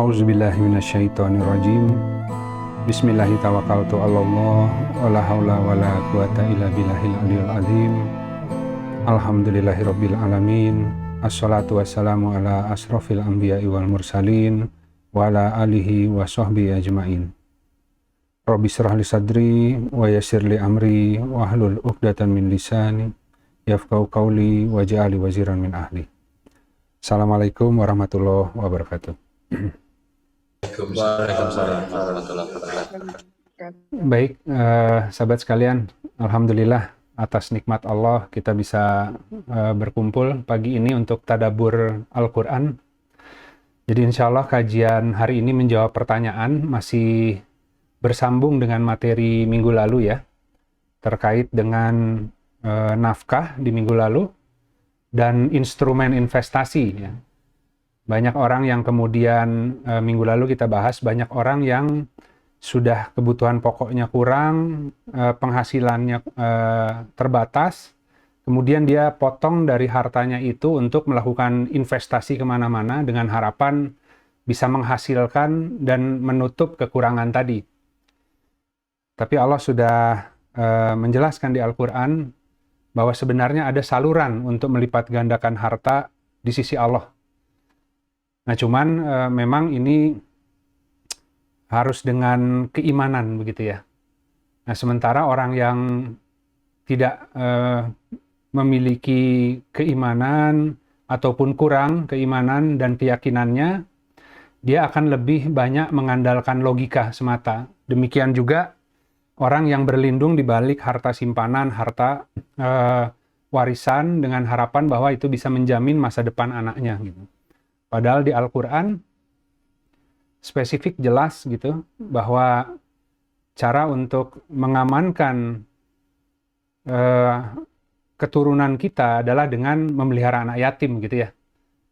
A'udzubillahi minasyaitonirrajim. Bismillahirrahmanirrahim. Allah wala haula wala quwata illa billahil aliyil azim. Alhamdulillahirabbil alamin. Assalatu wassalamu ala asrofil anbiya'i wal mursalin wa ala alihi wa sahbihi ajmain. Rabbi shrah li sadri wa yassir li amri wa hlul 'uqdatam min lisani yafqahu qawli waj'al waziran min ahli. Assalamualaikum warahmatullahi wabarakatuh. Waalaikumsalam warahmatullahi wabarakatuh. Baik, sahabat sekalian, alhamdulillah atas nikmat Allah kita bisa berkumpul pagi ini untuk tadabbur Al-Quran. Jadi insya Allah kajian hari ini menjawab pertanyaan, masih bersambung dengan materi minggu lalu ya, terkait dengan nafkah di minggu lalu dan instrumen investasi ya. Banyak orang yang kemudian minggu lalu kita bahas, banyak orang yang sudah kebutuhan pokoknya kurang, penghasilannya terbatas, kemudian dia potong dari hartanya itu untuk melakukan investasi kemana-mana dengan harapan bisa menghasilkan dan menutup kekurangan tadi. Tapi Allah sudah menjelaskan di Al-Quran bahwa sebenarnya ada saluran untuk melipat gandakan harta di sisi Allah. Nah cuman memang ini harus dengan keimanan begitu ya. Nah sementara orang yang tidak memiliki keimanan ataupun kurang keimanan dan keyakinannya, dia akan lebih banyak mengandalkan logika semata. Demikian juga orang yang berlindung di balik harta simpanan, harta warisan dengan harapan bahwa itu bisa menjamin masa depan anaknya gitu. Padahal di Al-Quran spesifik jelas gitu bahwa cara untuk mengamankan keturunan kita adalah dengan memelihara anak yatim gitu ya.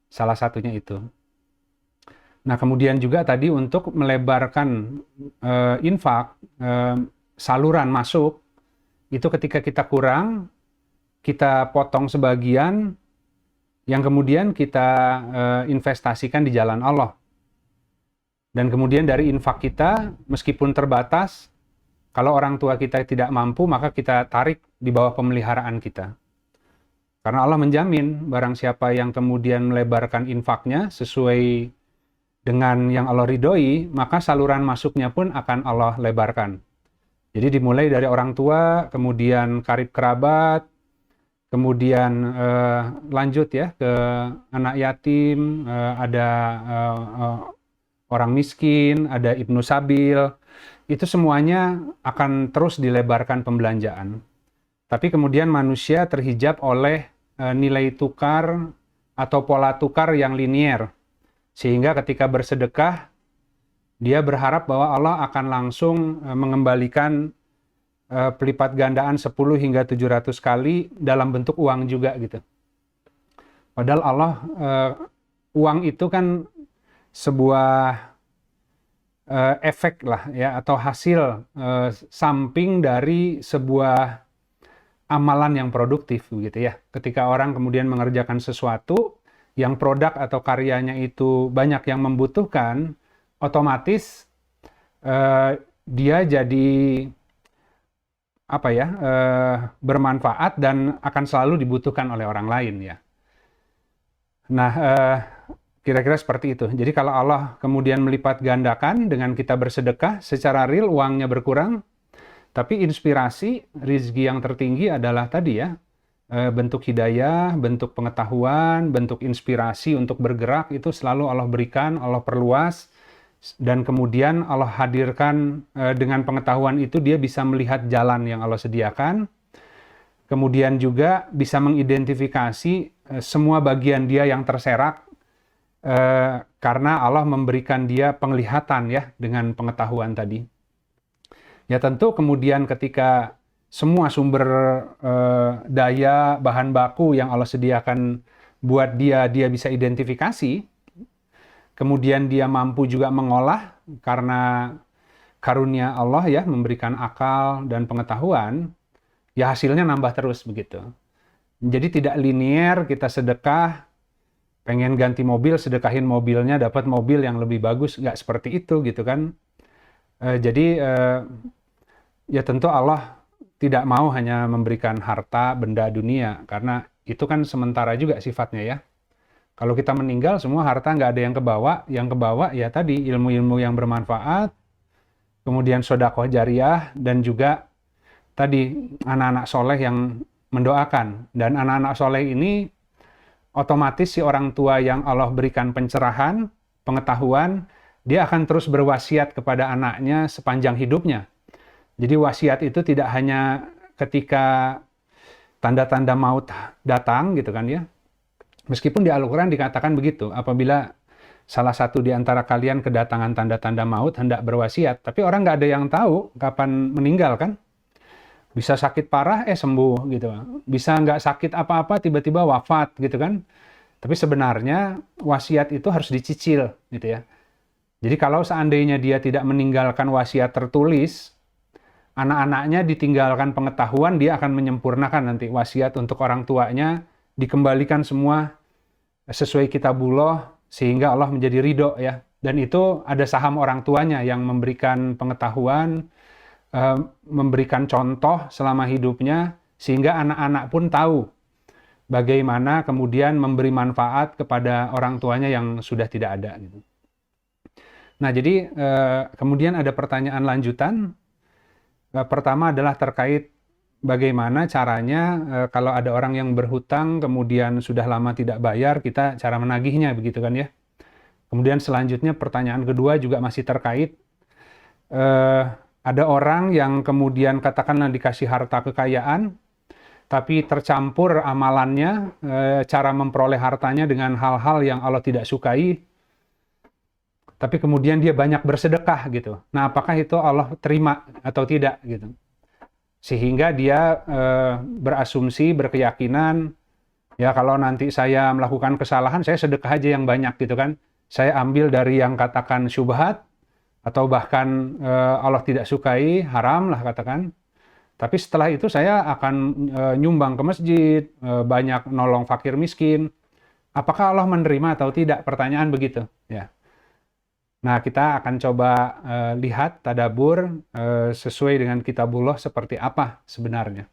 Salah satunya itu. Nah kemudian juga tadi untuk melebarkan infak, saluran masuk, itu ketika kita kurang, kita potong sebagian, yang kemudian kita investasikan di jalan Allah. Dan kemudian dari infak kita, meskipun terbatas, kalau orang tua kita tidak mampu, maka kita tarik di bawah pemeliharaan kita. Karena Allah menjamin, barang siapa yang kemudian melebarkan infaknya sesuai dengan yang Allah ridhoi, maka saluran masuknya pun akan Allah lebarkan. Jadi dimulai dari orang tua, kemudian karib kerabat, kemudian lanjut ya ke anak yatim, ada orang miskin, ada ibnu sabil, itu semuanya akan terus dilebarkan pembelanjaan. Tapi kemudian manusia terhijab oleh nilai tukar atau pola tukar yang linier, sehingga ketika bersedekah, dia berharap bahwa Allah akan langsung mengembalikan pelipat gandaan 10 hingga 700 kali dalam bentuk uang juga gitu. Padahal Allah, uang itu kan sebuah efek lah ya, atau hasil samping dari sebuah amalan yang produktif gitu ya. Ketika orang kemudian mengerjakan sesuatu yang produk atau karyanya itu banyak yang membutuhkan, otomatis dia jadi bermanfaat dan akan selalu dibutuhkan oleh orang lain ya. Nah, kira-kira seperti itu. Jadi kalau Allah kemudian melipat gandakan dengan kita bersedekah, secara real uangnya berkurang, tapi inspirasi, rizki yang tertinggi adalah tadi ya, bentuk hidayah, bentuk pengetahuan, bentuk inspirasi untuk bergerak, itu selalu Allah berikan, Allah perluas, dan kemudian Allah hadirkan dengan pengetahuan itu dia bisa melihat jalan yang Allah sediakan, kemudian juga bisa mengidentifikasi semua bagian dia yang terserak, karena Allah memberikan dia penglihatan ya dengan pengetahuan tadi. Ya tentu kemudian ketika semua sumber daya, bahan baku yang Allah sediakan buat dia bisa identifikasi, kemudian dia mampu juga mengolah karena karunia Allah ya, memberikan akal dan pengetahuan, ya hasilnya nambah terus begitu. Jadi tidak linier, kita sedekah, pengen ganti mobil, sedekahin mobilnya, dapat mobil yang lebih bagus. Nggak seperti itu gitu kan. Jadi ya tentu Allah tidak mau hanya memberikan harta, benda dunia, karena itu kan sementara juga sifatnya ya. Kalau kita meninggal, semua harta nggak ada yang kebawa ya tadi ilmu-ilmu yang bermanfaat, kemudian sedekah jariah, dan juga tadi anak-anak soleh yang mendoakan. Dan anak-anak soleh ini otomatis si orang tua yang Allah berikan pencerahan, pengetahuan, dia akan terus berwasiat kepada anaknya sepanjang hidupnya. Jadi wasiat itu tidak hanya ketika tanda-tanda maut datang gitu kan ya. Meskipun di Al-Quran dikatakan begitu, apabila salah satu di antara kalian kedatangan tanda-tanda maut, hendak berwasiat. Tapi orang nggak ada yang tahu kapan meninggal kan. Bisa sakit parah, sembuh gitu. Bisa nggak sakit apa-apa, tiba-tiba wafat gitu kan. Tapi sebenarnya wasiat itu harus dicicil gitu ya. Jadi kalau seandainya dia tidak meninggalkan wasiat tertulis, anak-anaknya ditinggalkan pengetahuan, dia akan menyempurnakan nanti wasiat untuk orang tuanya, dikembalikan semua sesuai kitabullah, sehingga Allah menjadi ridho ya. Dan itu ada saham orang tuanya yang memberikan pengetahuan, memberikan contoh selama hidupnya, sehingga anak-anak pun tahu bagaimana kemudian memberi manfaat kepada orang tuanya yang sudah tidak ada gitu. Nah, jadi kemudian ada pertanyaan lanjutan. Pertama adalah terkait bagaimana caranya kalau ada orang yang berhutang kemudian sudah lama tidak bayar, kita cara menagihnya begitu kan ya. Kemudian selanjutnya pertanyaan kedua juga masih terkait ada orang yang kemudian katakanlah dikasih harta kekayaan tapi tercampur amalannya, cara memperoleh hartanya dengan hal-hal yang Allah tidak sukai, tapi kemudian dia banyak bersedekah gitu. Nah, apakah itu Allah terima atau tidak gitu? Sehingga dia berasumsi, berkeyakinan, ya kalau nanti saya melakukan kesalahan, saya sedekah aja yang banyak gitu kan. Saya ambil dari yang katakan syubhat, atau bahkan Allah tidak sukai, haram lah katakan. Tapi setelah itu saya akan nyumbang ke masjid, banyak nolong fakir miskin. Apakah Allah menerima atau tidak? Pertanyaan begitu ya. Nah, kita akan coba lihat tadabur sesuai dengan kitabullah seperti apa sebenarnya.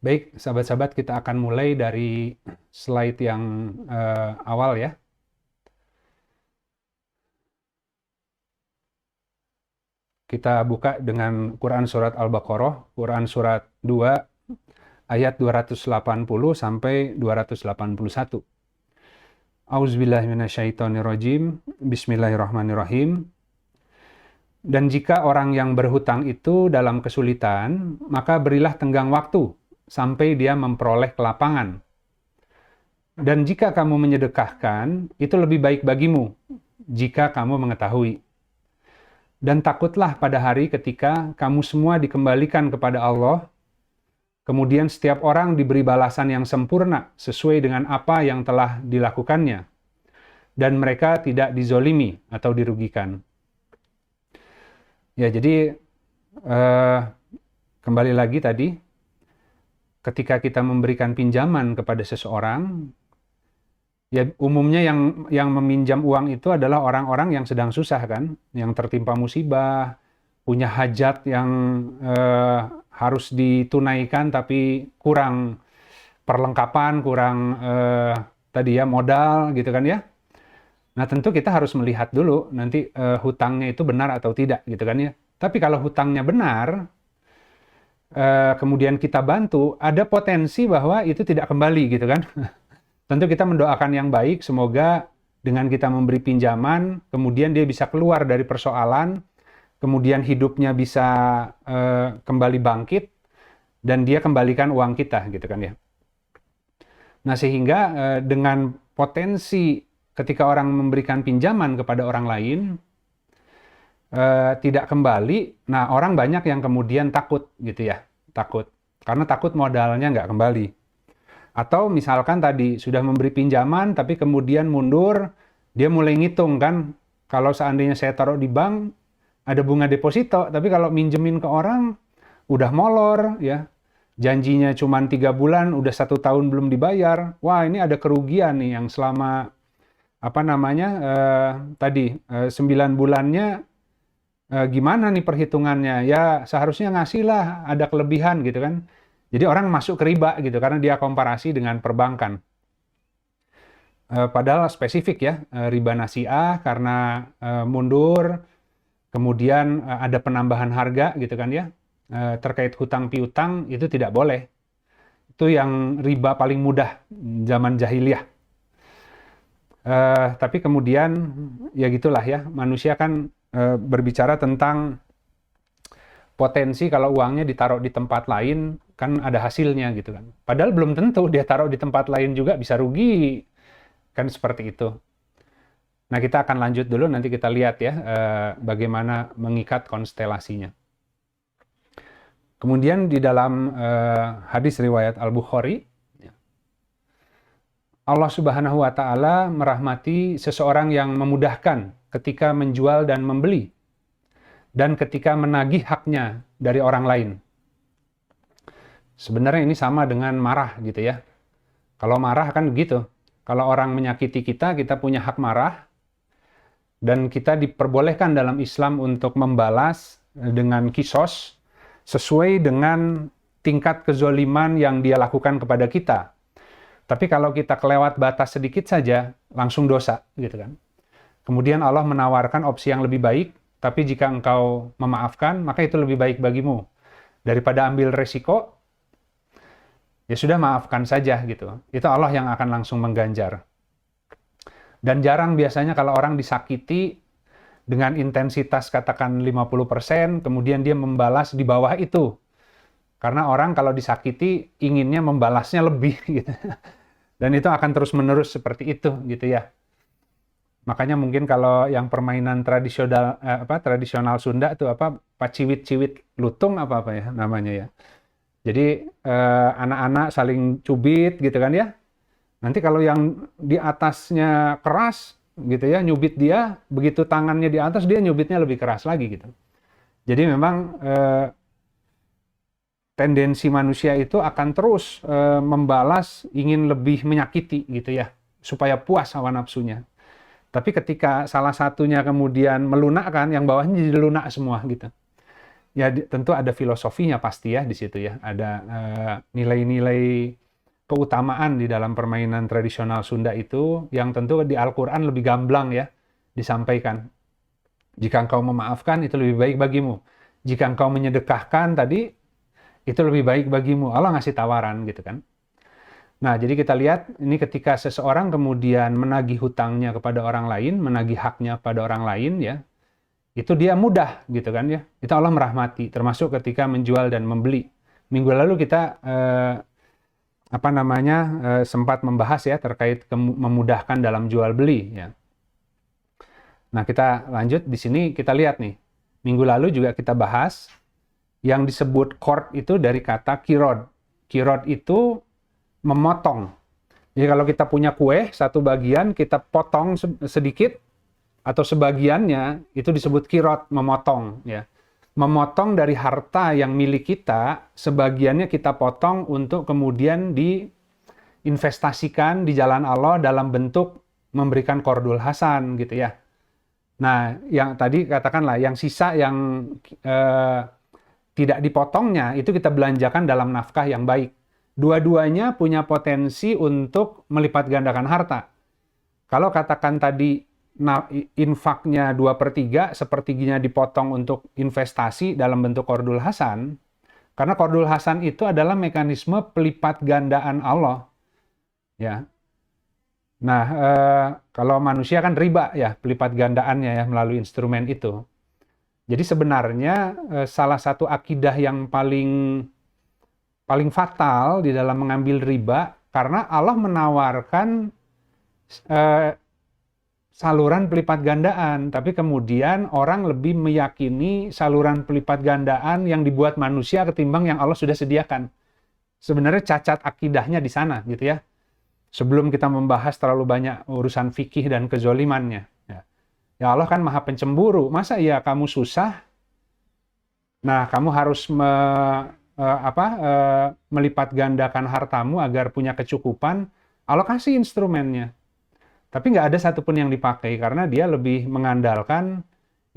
Baik, sahabat-sahabat, kita akan mulai dari slide yang awal ya. Kita buka dengan Quran Surat Al-Baqarah, Quran Surat 2, ayat 280 sampai 281. Auzubillahiminasyaitonirrajim. Bismillahirrahmanirrahim. Dan jika orang yang berhutang itu dalam kesulitan, maka berilah tenggang waktu sampai dia memperoleh kelapangan. Dan jika kamu menyedekahkan, itu lebih baik bagimu jika kamu mengetahui. Dan takutlah pada hari ketika kamu semua dikembalikan kepada Allah, kemudian setiap orang diberi balasan yang sempurna sesuai dengan apa yang telah dilakukannya. Dan mereka tidak dizolimi atau dirugikan. Ya, jadi kembali lagi tadi, ketika kita memberikan pinjaman kepada seseorang, ya umumnya yang meminjam uang itu adalah orang-orang yang sedang susah kan, yang tertimpa musibah, punya hajat yang harus ditunaikan tapi kurang perlengkapan, kurang tadi ya modal gitu kan ya. Nah, tentu kita harus melihat dulu nanti hutangnya itu benar atau tidak gitu kan ya. Tapi kalau hutangnya benar, kemudian kita bantu, ada potensi bahwa itu tidak kembali gitu kan. Tentu kita mendoakan yang baik, semoga dengan kita memberi pinjaman, kemudian dia bisa keluar dari persoalan, kemudian hidupnya bisa kembali bangkit, dan dia kembalikan uang kita gitu kan ya. Nah, sehingga dengan potensi ketika orang memberikan pinjaman kepada orang lain, tidak kembali, nah orang banyak yang kemudian takut gitu ya, takut. Karena takut modalnya nggak kembali. Atau misalkan tadi sudah memberi pinjaman, tapi kemudian mundur, dia mulai ngitung kan, kalau seandainya saya taruh di bank, ada bunga deposito, tapi kalau minjemin ke orang, udah molor ya, janjinya cuma 3 bulan, udah 1 tahun belum dibayar. Wah, ini ada kerugian nih yang selama apa namanya tadi 9 bulannya gimana nih perhitungannya? Ya seharusnya ngasih lah, ada kelebihan gitu kan. Jadi orang masuk ke riba gitu karena dia komparasi dengan perbankan. Padahal spesifik ya, riba nasi'ah karena mundur, kemudian ada penambahan harga gitu kan ya, terkait hutang piutang itu tidak boleh. Itu yang riba paling mudah zaman jahiliyah. Tapi kemudian ya gitulah ya, manusia kan berbicara tentang potensi kalau uangnya ditaruh di tempat lain kan ada hasilnya gitu kan. Padahal belum tentu dia taruh di tempat lain juga bisa rugi. Kan seperti itu. Nah, kita akan lanjut dulu, nanti kita lihat ya bagaimana mengikat konstelasinya. Kemudian di dalam hadis riwayat Al-Bukhari, Allah Subhanahu wa Ta'ala merahmati seseorang yang memudahkan ketika menjual dan membeli, dan ketika menagih haknya dari orang lain. Sebenarnya ini sama dengan marah gitu ya. Kalau marah kan begitu. Kalau orang menyakiti kita, kita punya hak marah, dan kita diperbolehkan dalam Islam untuk membalas dengan kisos sesuai dengan tingkat kezoliman yang dia lakukan kepada kita. Tapi kalau kita kelewat batas sedikit saja, langsung dosa, gitu kan. Kemudian Allah menawarkan opsi yang lebih baik, tapi jika engkau memaafkan, maka itu lebih baik bagimu. Daripada ambil resiko, ya sudah maafkan saja gitu. Itu Allah yang akan langsung mengganjar. Dan jarang biasanya kalau orang disakiti dengan intensitas katakan 50%, kemudian dia membalas di bawah itu. Karena orang kalau disakiti inginnya membalasnya lebih gitu. Dan itu akan terus-menerus seperti itu gitu ya. Makanya mungkin kalau yang permainan tradisional Sunda itu paciwit-ciwit lutung apa ya namanya ya. Jadi anak-anak saling cubit gitu kan ya. Nanti kalau yang di atasnya keras gitu ya, nyubit dia, begitu tangannya di atas dia nyubitnya lebih keras lagi gitu. Jadi memang tendensi manusia itu akan terus membalas, ingin lebih menyakiti gitu ya, supaya puas hawa nafsunya. Tapi ketika salah satunya kemudian melunakkan, yang bawahnya jadi lunak semua gitu. Ya tentu ada filosofinya pasti ya di situ ya. Ada nilai-nilai keutamaan di dalam permainan tradisional Sunda itu yang tentu di Al-Quran lebih gamblang ya disampaikan. Jika engkau memaafkan itu lebih baik bagimu. Jika engkau menyedekahkan tadi itu lebih baik bagimu. Allah ngasih tawaran gitu kan. Nah, jadi kita lihat ini ketika seseorang kemudian menagih hutangnya kepada orang lain, menagih haknya pada orang lain ya, itu dia mudah gitu kan ya. Itu Allah merahmati, termasuk ketika menjual dan membeli. Minggu lalu kita sempat membahas ya terkait memudahkan dalam jual beli ya. Nah, kita lanjut di sini kita lihat nih. Minggu lalu juga kita bahas yang disebut qord itu dari kata kirod. Kirod itu memotong. Jadi kalau kita punya kue, satu bagian kita potong sedikit atau sebagiannya, itu disebut kirod, memotong ya. Memotong dari harta yang milik kita, sebagiannya kita potong untuk kemudian diinvestasikan di jalan Allah dalam bentuk memberikan qordul hasan gitu ya. Nah, yang tadi katakanlah yang sisa yang tidak dipotongnya itu kita belanjakan dalam nafkah yang baik. Dua-duanya punya potensi untuk melipat gandakan harta. Kalau katakan tadi infaknya 2/3, sepertiganya dipotong untuk investasi dalam bentuk qordul hasan, karena qordul hasan itu adalah mekanisme pelipat gandaan Allah. Ya. Nah, kalau manusia kan riba ya pelipat gandaannya ya melalui instrumen itu. Jadi sebenarnya salah satu akidah yang paling fatal di dalam mengambil riba karena Allah menawarkan saluran pelipat gandaan, tapi kemudian orang lebih meyakini saluran pelipat gandaan yang dibuat manusia ketimbang yang Allah sudah sediakan. Sebenarnya cacat akidahnya di sana gitu ya. Sebelum kita membahas terlalu banyak urusan fikih dan kezolimannya. Ya Allah kan maha pencemburu, masa ya kamu susah? Nah, kamu harus melipat gandakan hartamu agar punya kecukupan, alokasi instrumennya. Tapi nggak ada satupun yang dipakai karena dia lebih mengandalkan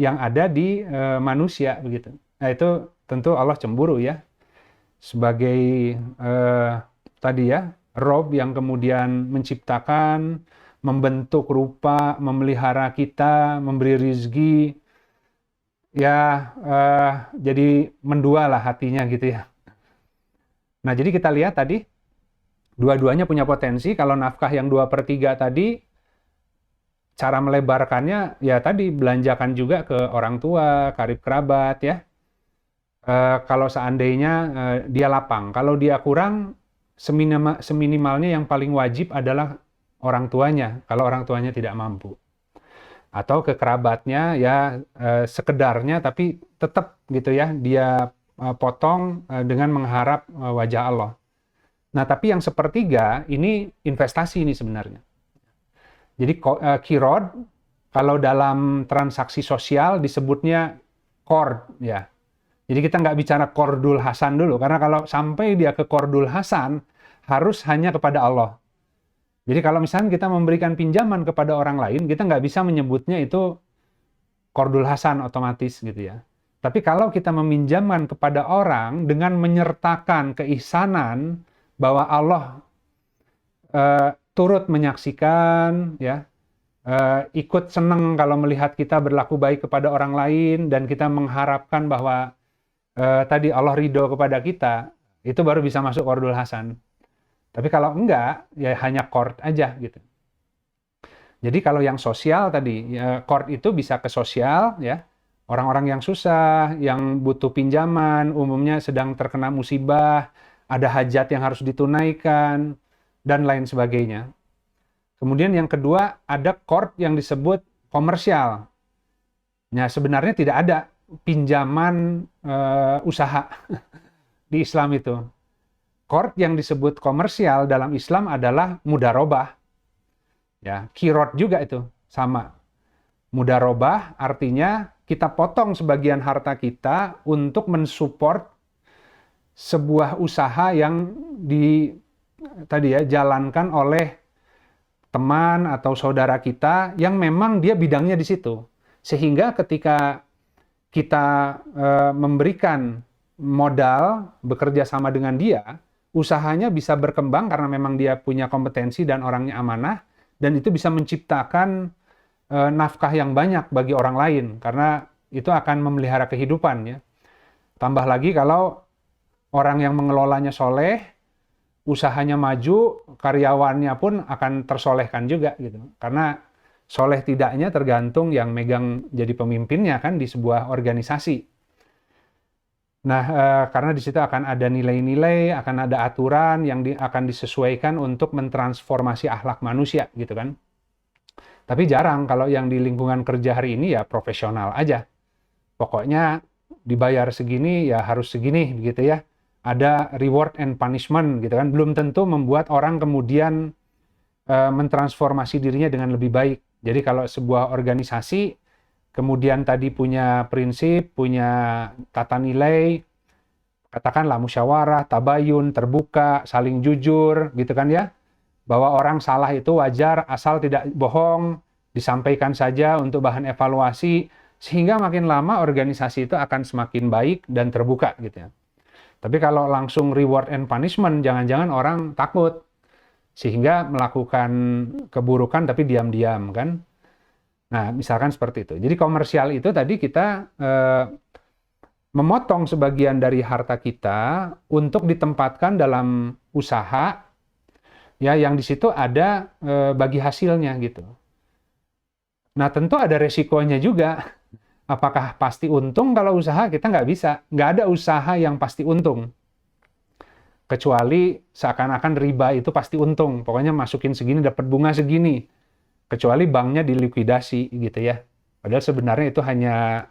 yang ada di manusia begitu. Nah itu tentu Allah cemburu ya. Sebagai tadi ya, Rob yang kemudian menciptakan, membentuk rupa, memelihara kita, memberi rizki, ya jadi mendua lah hatinya gitu ya. Nah jadi kita lihat tadi, dua-duanya punya potensi. Kalau nafkah yang 2/3 tadi, cara melebarkannya ya tadi belanjakan juga ke orang tua, karib kerabat ya. Kalau seandainya dia lapang, kalau dia kurang, seminimalnya yang paling wajib adalah orang tuanya, kalau orang tuanya tidak mampu. Atau ke kerabatnya ya sekedarnya, tapi tetap gitu ya, dia potong dengan mengharap wajah Allah. Nah tapi yang 1/3 ini investasi ini sebenarnya. Jadi kirod, kalau dalam transaksi sosial disebutnya qard ya. Jadi kita nggak bicara qardul hasan dulu, karena kalau sampai dia ke qardul hasan, harus hanya kepada Allah. Jadi kalau misalnya kita memberikan pinjaman kepada orang lain, kita nggak bisa menyebutnya itu qardul hasan otomatis gitu ya. Tapi kalau kita meminjamkan kepada orang dengan menyertakan keihsanan bahwa Allah turut menyaksikan, ya, ikut senang kalau melihat kita berlaku baik kepada orang lain, dan kita mengharapkan bahwa tadi Allah ridho kepada kita, itu baru bisa masuk qardul hasan. Tapi kalau enggak, ya hanya qard aja gitu. Jadi kalau yang sosial tadi, ya, qard itu bisa ke sosial, ya, orang-orang yang susah, yang butuh pinjaman, umumnya sedang terkena musibah, ada hajat yang harus ditunaikan, dan lain sebagainya. Kemudian yang kedua, ada qard yang disebut komersial. Nah, sebenarnya tidak ada pinjaman usaha di Islam itu. Qard yang disebut komersial dalam Islam adalah mudharabah. Ya, kirot juga itu sama. Mudharabah artinya kita potong sebagian harta kita untuk mensupport sebuah usaha yang jalankan oleh teman atau saudara kita yang memang dia bidangnya di situ. Sehingga ketika kita memberikan modal bekerja sama dengan dia, usahanya bisa berkembang karena memang dia punya kompetensi dan orangnya amanah, dan itu bisa menciptakan nafkah yang banyak bagi orang lain karena itu akan memelihara kehidupan ya. Tambah lagi kalau orang yang mengelolanya soleh, usahanya maju, karyawannya pun akan tersolehkan juga gitu. Karena soleh tidaknya tergantung yang megang jadi pemimpinnya kan di sebuah organisasi. Nah, karena di situ akan ada nilai-nilai, akan ada aturan yang akan disesuaikan untuk mentransformasi akhlak manusia gitu kan. Tapi jarang kalau yang di lingkungan kerja hari ini ya profesional aja. Pokoknya dibayar segini ya harus segini gitu ya. Ada reward and punishment gitu kan. Belum tentu membuat orang kemudian mentransformasi dirinya dengan lebih baik. Jadi kalau sebuah organisasi kemudian tadi punya prinsip, punya tata nilai, katakanlah musyawarah, tabayun, terbuka, saling jujur, gitu kan ya. Bahwa orang salah itu wajar, asal tidak bohong, disampaikan saja untuk bahan evaluasi, sehingga makin lama organisasi itu akan semakin baik dan terbuka gitu ya. Tapi kalau langsung reward and punishment, jangan-jangan orang takut, sehingga melakukan keburukan tapi diam-diam kan. Nah, misalkan seperti itu. Jadi komersial itu tadi kita memotong sebagian dari harta kita untuk ditempatkan dalam usaha, ya yang di situ ada bagi hasilnya gitu. Nah, tentu ada resikonya juga. Apakah pasti untung kalau usaha? Kita nggak bisa. Nggak ada usaha yang pasti untung. Kecuali seakan-akan riba itu pasti untung. Pokoknya masukin segini dapat bunga segini. Kecuali banknya dilikuidasi gitu ya. Padahal sebenarnya itu hanya,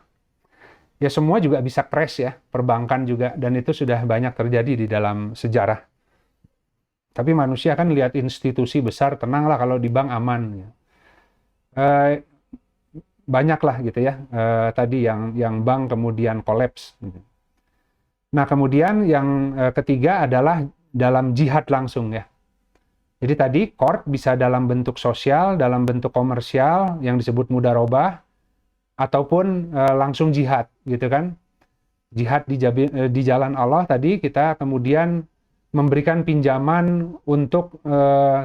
ya semua juga bisa crash ya, perbankan juga, dan itu sudah banyak terjadi di dalam sejarah. Tapi manusia kan lihat institusi besar, tenanglah kalau di bank aman. Ya. Banyaklah gitu ya, tadi yang bank kemudian kolaps. Gitu. Nah, kemudian yang ketiga adalah dalam jihad langsung ya. Jadi tadi qard bisa dalam bentuk sosial, dalam bentuk komersial yang disebut mudharabah, ataupun langsung jihad gitu kan. Jihad di jalan Allah tadi kita kemudian memberikan pinjaman untuk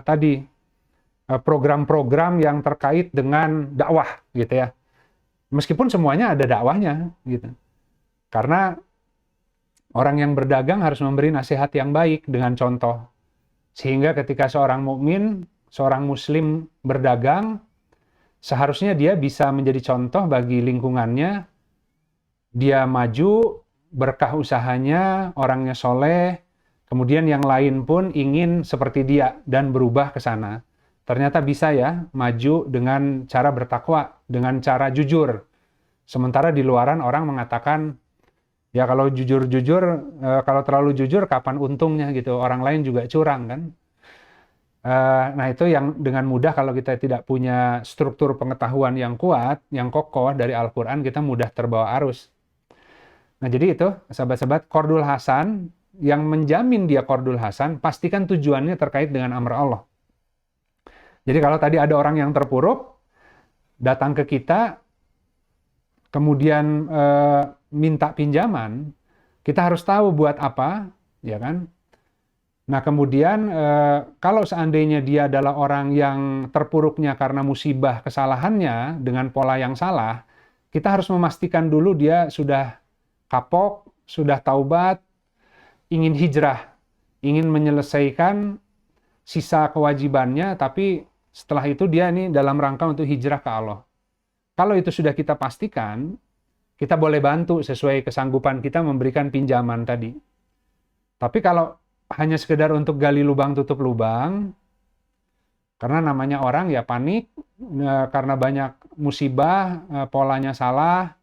tadi program-program yang terkait dengan dakwah gitu ya. Meskipun semuanya ada dakwahnya gitu. Karena orang yang berdagang harus memberi nasihat yang baik dengan contoh. Sehingga ketika seorang mukmin, seorang muslim berdagang, seharusnya dia bisa menjadi contoh bagi lingkungannya. Dia maju, berkah usahanya, orangnya soleh, kemudian yang lain pun ingin seperti dia dan berubah ke sana. Ternyata bisa ya, maju dengan cara bertakwa, dengan cara jujur. Sementara di luaran orang mengatakan, ya kalau jujur-jujur, kalau terlalu jujur kapan untungnya gitu. Orang lain juga curang kan. Nah itu yang dengan mudah kalau kita tidak punya struktur pengetahuan yang kuat, yang kokoh dari Al-Quran, kita mudah terbawa arus. Nah jadi itu sahabat-sahabat, qardul hasan, yang menjamin dia qardul hasan, pastikan tujuannya terkait dengan amr Allah. Jadi kalau tadi ada orang yang terpuruk, datang ke kita, kemudian minta pinjaman, kita harus tahu buat apa, ya kan? Nah kemudian kalau seandainya dia adalah orang yang terpuruknya karena musibah kesalahannya dengan pola yang salah, kita harus memastikan dulu dia sudah kapok, sudah taubat, ingin hijrah, ingin menyelesaikan sisa kewajibannya, tapi setelah itu dia ini dalam rangka untuk hijrah ke Allah. Kalau itu sudah kita pastikan, kita boleh bantu sesuai kesanggupan kita memberikan pinjaman tadi. Tapi kalau hanya sekedar untuk gali lubang tutup lubang, karena namanya orang ya panik, karena banyak musibah, polanya salah,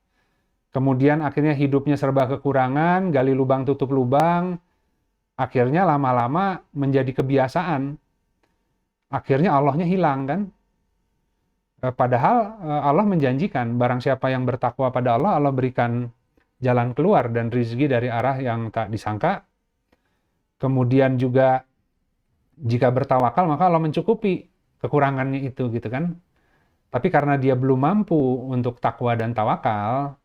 kemudian akhirnya hidupnya serba kekurangan, gali lubang tutup lubang, akhirnya lama-lama menjadi kebiasaan. Akhirnya Allahnya hilang kan? Padahal Allah menjanjikan, barang siapa yang bertakwa pada Allah, Allah berikan jalan keluar dan rizki dari arah yang tak disangka. Kemudian juga jika bertawakal maka Allah mencukupi kekurangannya itu gitu kan. Tapi karena dia belum mampu untuk takwa dan tawakal,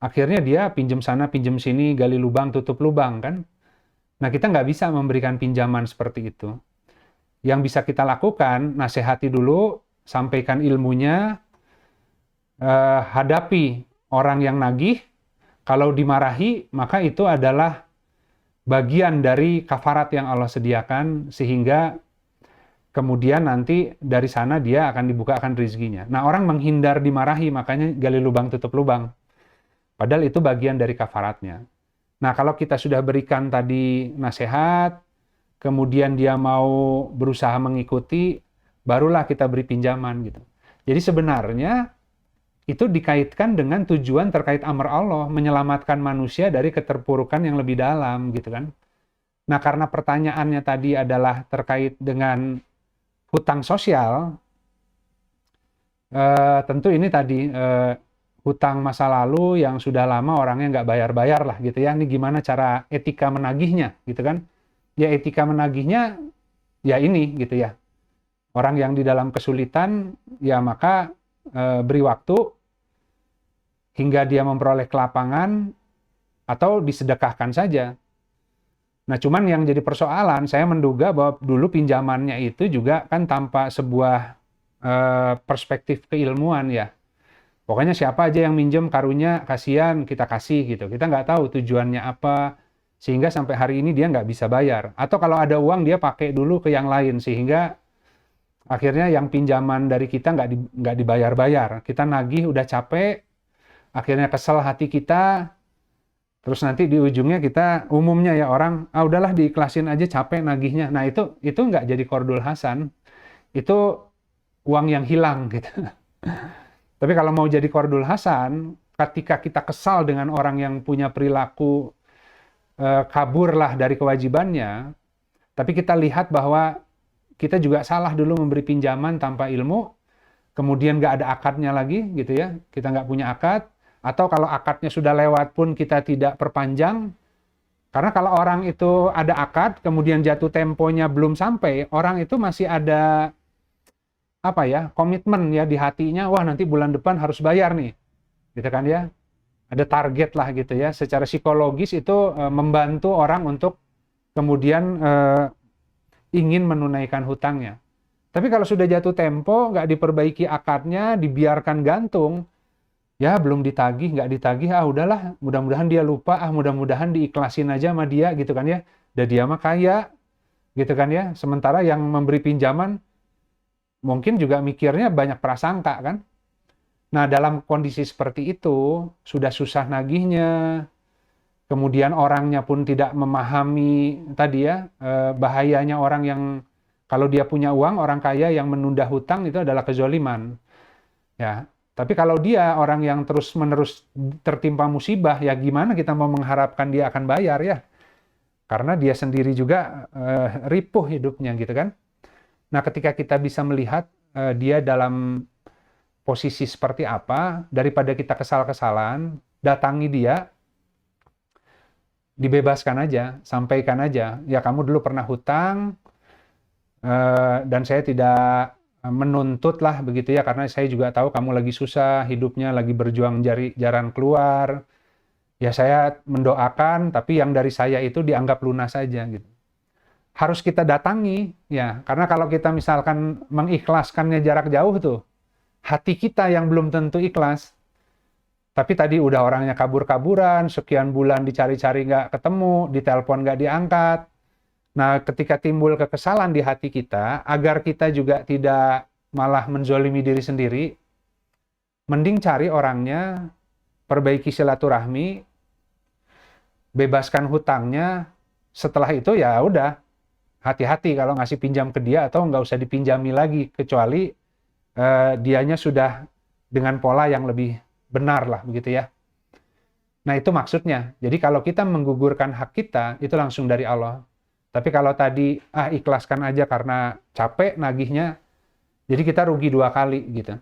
akhirnya dia pinjam sana pinjam sini, gali lubang tutup lubang kan. Nah kita nggak bisa memberikan pinjaman seperti itu. Yang bisa kita lakukan, nasihati dulu, sampaikan ilmunya, hadapi orang yang nagih. Kalau dimarahi maka itu adalah bagian dari kafarat yang Allah sediakan, sehingga kemudian nanti dari sana dia akan dibukakan rizkinya. Nah orang menghindar dimarahi, makanya gali lubang tutup lubang. Padahal itu bagian dari kafaratnya. Nah kalau kita sudah berikan tadi nasihat, kemudian dia mau berusaha mengikuti, barulah kita beri pinjaman gitu. Jadi sebenarnya itu dikaitkan dengan tujuan terkait amr Allah, menyelamatkan manusia dari keterpurukan yang lebih dalam gitu kan. Nah karena pertanyaannya tadi adalah terkait dengan hutang sosial, tentu ini tadi hutang masa lalu yang sudah lama orangnya nggak bayar-bayar lah gitu ya. Ini gimana cara etika menagihnya gitu kan. Ya etika menagihnya ya ini gitu ya. Orang yang di dalam kesulitan ya maka beri waktu hingga dia memperoleh kelapangan, atau disedekahkan saja. Nah cuman yang jadi persoalan, saya menduga bahwa dulu pinjamannya itu juga kan tanpa sebuah perspektif keilmuan ya. Pokoknya siapa aja yang minjem karunya, kasihan kita kasih gitu. Kita nggak tahu tujuannya apa, sehingga sampai hari ini dia nggak bisa bayar. Atau kalau ada uang dia pakai dulu ke yang lain, sehingga akhirnya yang pinjaman dari kita nggak dibayar-bayar. Kita nagih udah capek, akhirnya kesel hati kita, terus nanti di ujungnya kita umumnya ya orang, udahlah diikhlasin aja capek nagihnya. Nah itu nggak jadi qardul hasan, itu uang yang hilang gitu. Tapi kalau mau jadi qardul hasan, ketika kita kesal dengan orang yang punya perilaku kabur lah dari kewajibannya, tapi kita lihat bahwa kita juga salah dulu memberi pinjaman tanpa ilmu, kemudian nggak ada akadnya lagi gitu ya, kita nggak punya akad, atau kalau akadnya sudah lewat pun kita tidak perpanjang, Karena kalau orang itu ada akad, kemudian jatuh temponya belum sampai, orang itu masih ada apa ya, komitmen ya di hatinya, wah nanti bulan depan harus bayar nih, gitu kan ya. Ada target lah gitu ya. Secara psikologis itu membantu orang untuk kemudian ingin menunaikan hutangnya. Tapi kalau sudah jatuh tempo, nggak diperbaiki akadnya, dibiarkan gantung, ya belum ditagih, nggak ditagih, ah udahlah, mudah-mudahan dia lupa, ah mudah-mudahan diikhlasin aja sama dia gitu kan ya. Dan dia mah kaya gitu kan ya. Sementara yang memberi pinjaman mungkin juga mikirnya banyak prasangka kan. Nah, dalam kondisi seperti itu, sudah susah nagihnya, kemudian orangnya pun tidak memahami tadi ya, bahayanya orang yang kalau dia punya uang, orang kaya yang menunda hutang itu adalah kezoliman. Ya, tapi kalau dia orang yang terus-menerus tertimpa musibah, ya gimana kita mau mengharapkan dia akan bayar ya? Karena dia sendiri juga ripuh hidupnya gitu kan. Nah, ketika kita bisa melihat dia dalam posisi seperti apa, daripada kita kesal-kesalan, datangi dia, dibebaskan aja, sampaikan aja, ya kamu dulu pernah hutang, dan saya tidak menuntut lah begitu ya, karena saya juga tahu kamu lagi susah, hidupnya lagi berjuang cari jalan keluar, ya saya mendoakan, tapi yang dari saya itu dianggap lunas saja gitu. Harus kita datangi, ya, karena kalau kita misalkan mengikhlaskannya jarak jauh tuh, hati kita yang belum tentu ikhlas. Tapi tadi udah orangnya kabur-kaburan, sekian bulan dicari-cari nggak ketemu, ditelepon nggak diangkat. Nah, ketika timbul kekesalan di hati kita, agar kita juga tidak malah menzolimi diri sendiri, mending cari orangnya, perbaiki silaturahmi, bebaskan hutangnya, setelah itu ya udah, hati-hati kalau ngasih pinjam ke dia atau nggak usah dipinjami lagi, kecuali dianya sudah dengan pola yang lebih benar lah begitu ya. Nah itu maksudnya. Jadi kalau kita menggugurkan hak kita itu langsung dari Allah. Tapi kalau tadi ikhlaskan aja karena capek nagihnya, jadi kita rugi 2 kali gitu.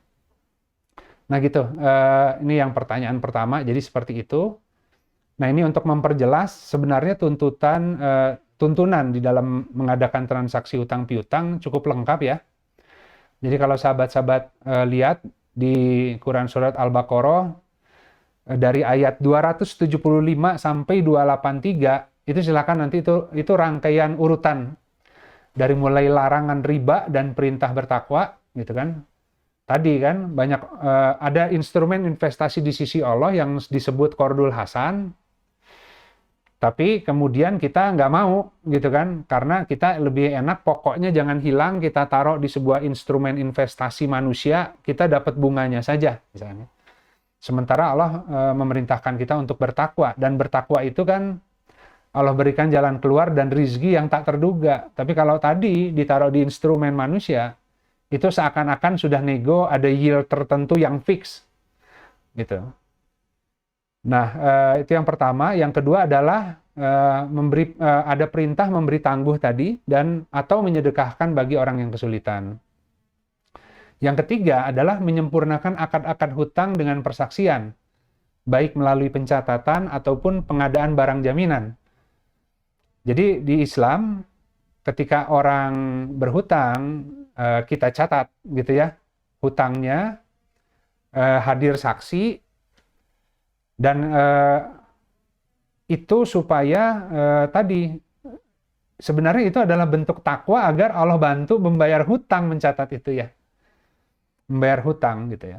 Nah gitu. Ini yang pertanyaan pertama. Jadi seperti itu. Nah ini untuk memperjelas sebenarnya tuntunan di dalam mengadakan transaksi hutang piutang cukup lengkap ya. Jadi kalau sahabat-sahabat lihat di Quran Surat Al-Baqarah, dari ayat 275 sampai 283, itu silakan nanti itu rangkaian urutan. Dari mulai larangan riba dan perintah bertakwa, gitu kan. Tadi kan banyak ada instrumen investasi di sisi Allah yang disebut Qardul Hasan, tapi kemudian kita nggak mau gitu kan, karena kita lebih enak pokoknya jangan hilang, kita taruh di sebuah instrumen investasi manusia, kita dapat bunganya saja misalnya. Sementara Allah memerintahkan kita untuk bertakwa, dan bertakwa itu kan Allah berikan jalan keluar dan rizki yang tak terduga. Tapi kalau tadi ditaruh di instrumen manusia, itu seakan-akan sudah nego, ada yield tertentu yang fix gitu. Nah, itu yang pertama. Yang kedua adalah ada perintah memberi tangguh tadi dan atau menyedekahkan bagi orang yang kesulitan. Yang ketiga adalah menyempurnakan akad-akad hutang dengan persaksian, baik melalui pencatatan ataupun pengadaan barang jaminan. Jadi di Islam, ketika orang berhutang, kita catat gitu ya, hutangnya, hadir saksi, dan itu supaya tadi sebenarnya itu adalah bentuk takwa agar Allah bantu membayar hutang, mencatat itu ya, membayar hutang gitu ya.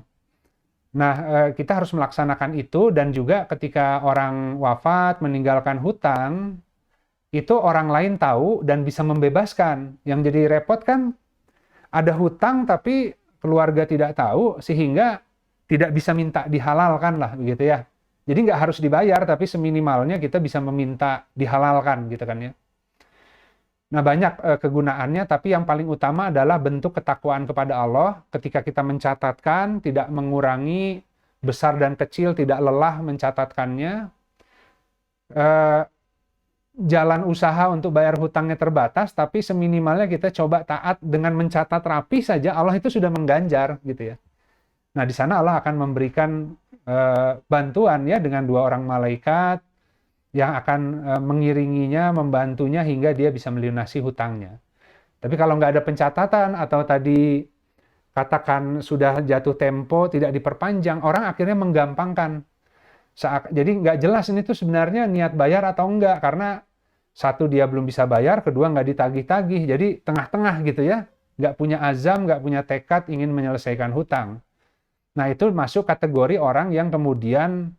Nah, kita harus melaksanakan itu, dan juga ketika orang wafat meninggalkan hutang, itu orang lain tahu dan bisa membebaskan. Yang jadi repot kan ada hutang tapi keluarga tidak tahu, sehingga tidak bisa minta dihalalkan lah begitu ya. Jadi nggak harus dibayar, tapi seminimalnya kita bisa meminta dihalalkan gitu kan ya. Nah banyak kegunaannya, tapi yang paling utama adalah bentuk ketakwaan kepada Allah. Ketika kita mencatatkan, tidak mengurangi, besar dan kecil, tidak lelah mencatatkannya. Jalan usaha untuk bayar hutangnya terbatas, tapi seminimalnya kita coba taat dengan mencatat rapi saja, Allah itu sudah mengganjar gitu ya. Nah di sana Allah akan memberikan bantuan ya dengan 2 orang malaikat yang akan mengiringinya, membantunya hingga dia bisa melunasi hutangnya. Tapi kalau nggak ada pencatatan atau tadi katakan sudah jatuh tempo, tidak diperpanjang, orang akhirnya menggampangkan. Jadi nggak jelas ini tuh sebenarnya niat bayar atau enggak, karena satu dia belum bisa bayar, kedua nggak ditagih-tagih, jadi tengah-tengah gitu ya, nggak punya azam, nggak punya tekad ingin menyelesaikan hutang. Nah itu masuk kategori orang yang kemudian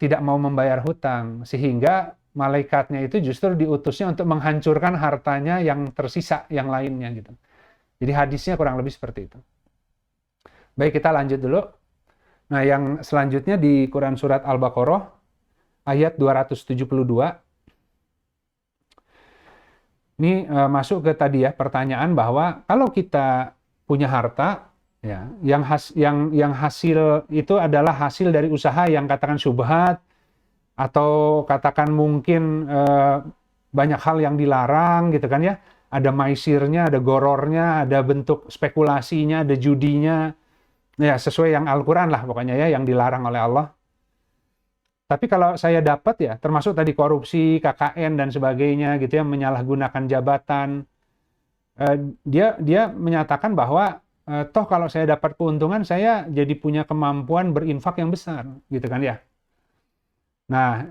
tidak mau membayar hutang, sehingga malaikatnya itu justru diutusnya untuk menghancurkan hartanya yang tersisa, yang lainnya gitu. Jadi hadisnya kurang lebih seperti itu. Baik, kita lanjut dulu. Nah, yang selanjutnya di Quran Surat Al-Baqarah, ayat 272. Ini masuk ke tadi ya, pertanyaan bahwa kalau kita punya harta, ya, yang hasil itu adalah hasil dari usaha yang katakan syubhat, atau katakan mungkin banyak hal yang dilarang gitu kan ya. Ada maisirnya, ada gorornya, ada bentuk spekulasinya, ada judinya. Ya, sesuai yang Al-Quran lah pokoknya ya, yang dilarang oleh Allah. Tapi kalau saya dapat ya, termasuk tadi korupsi, KKN dan sebagainya gitu ya, menyalahgunakan jabatan. Dia menyatakan bahwa toh kalau saya dapat keuntungan, saya jadi punya kemampuan berinfak yang besar gitu kan ya. Nah,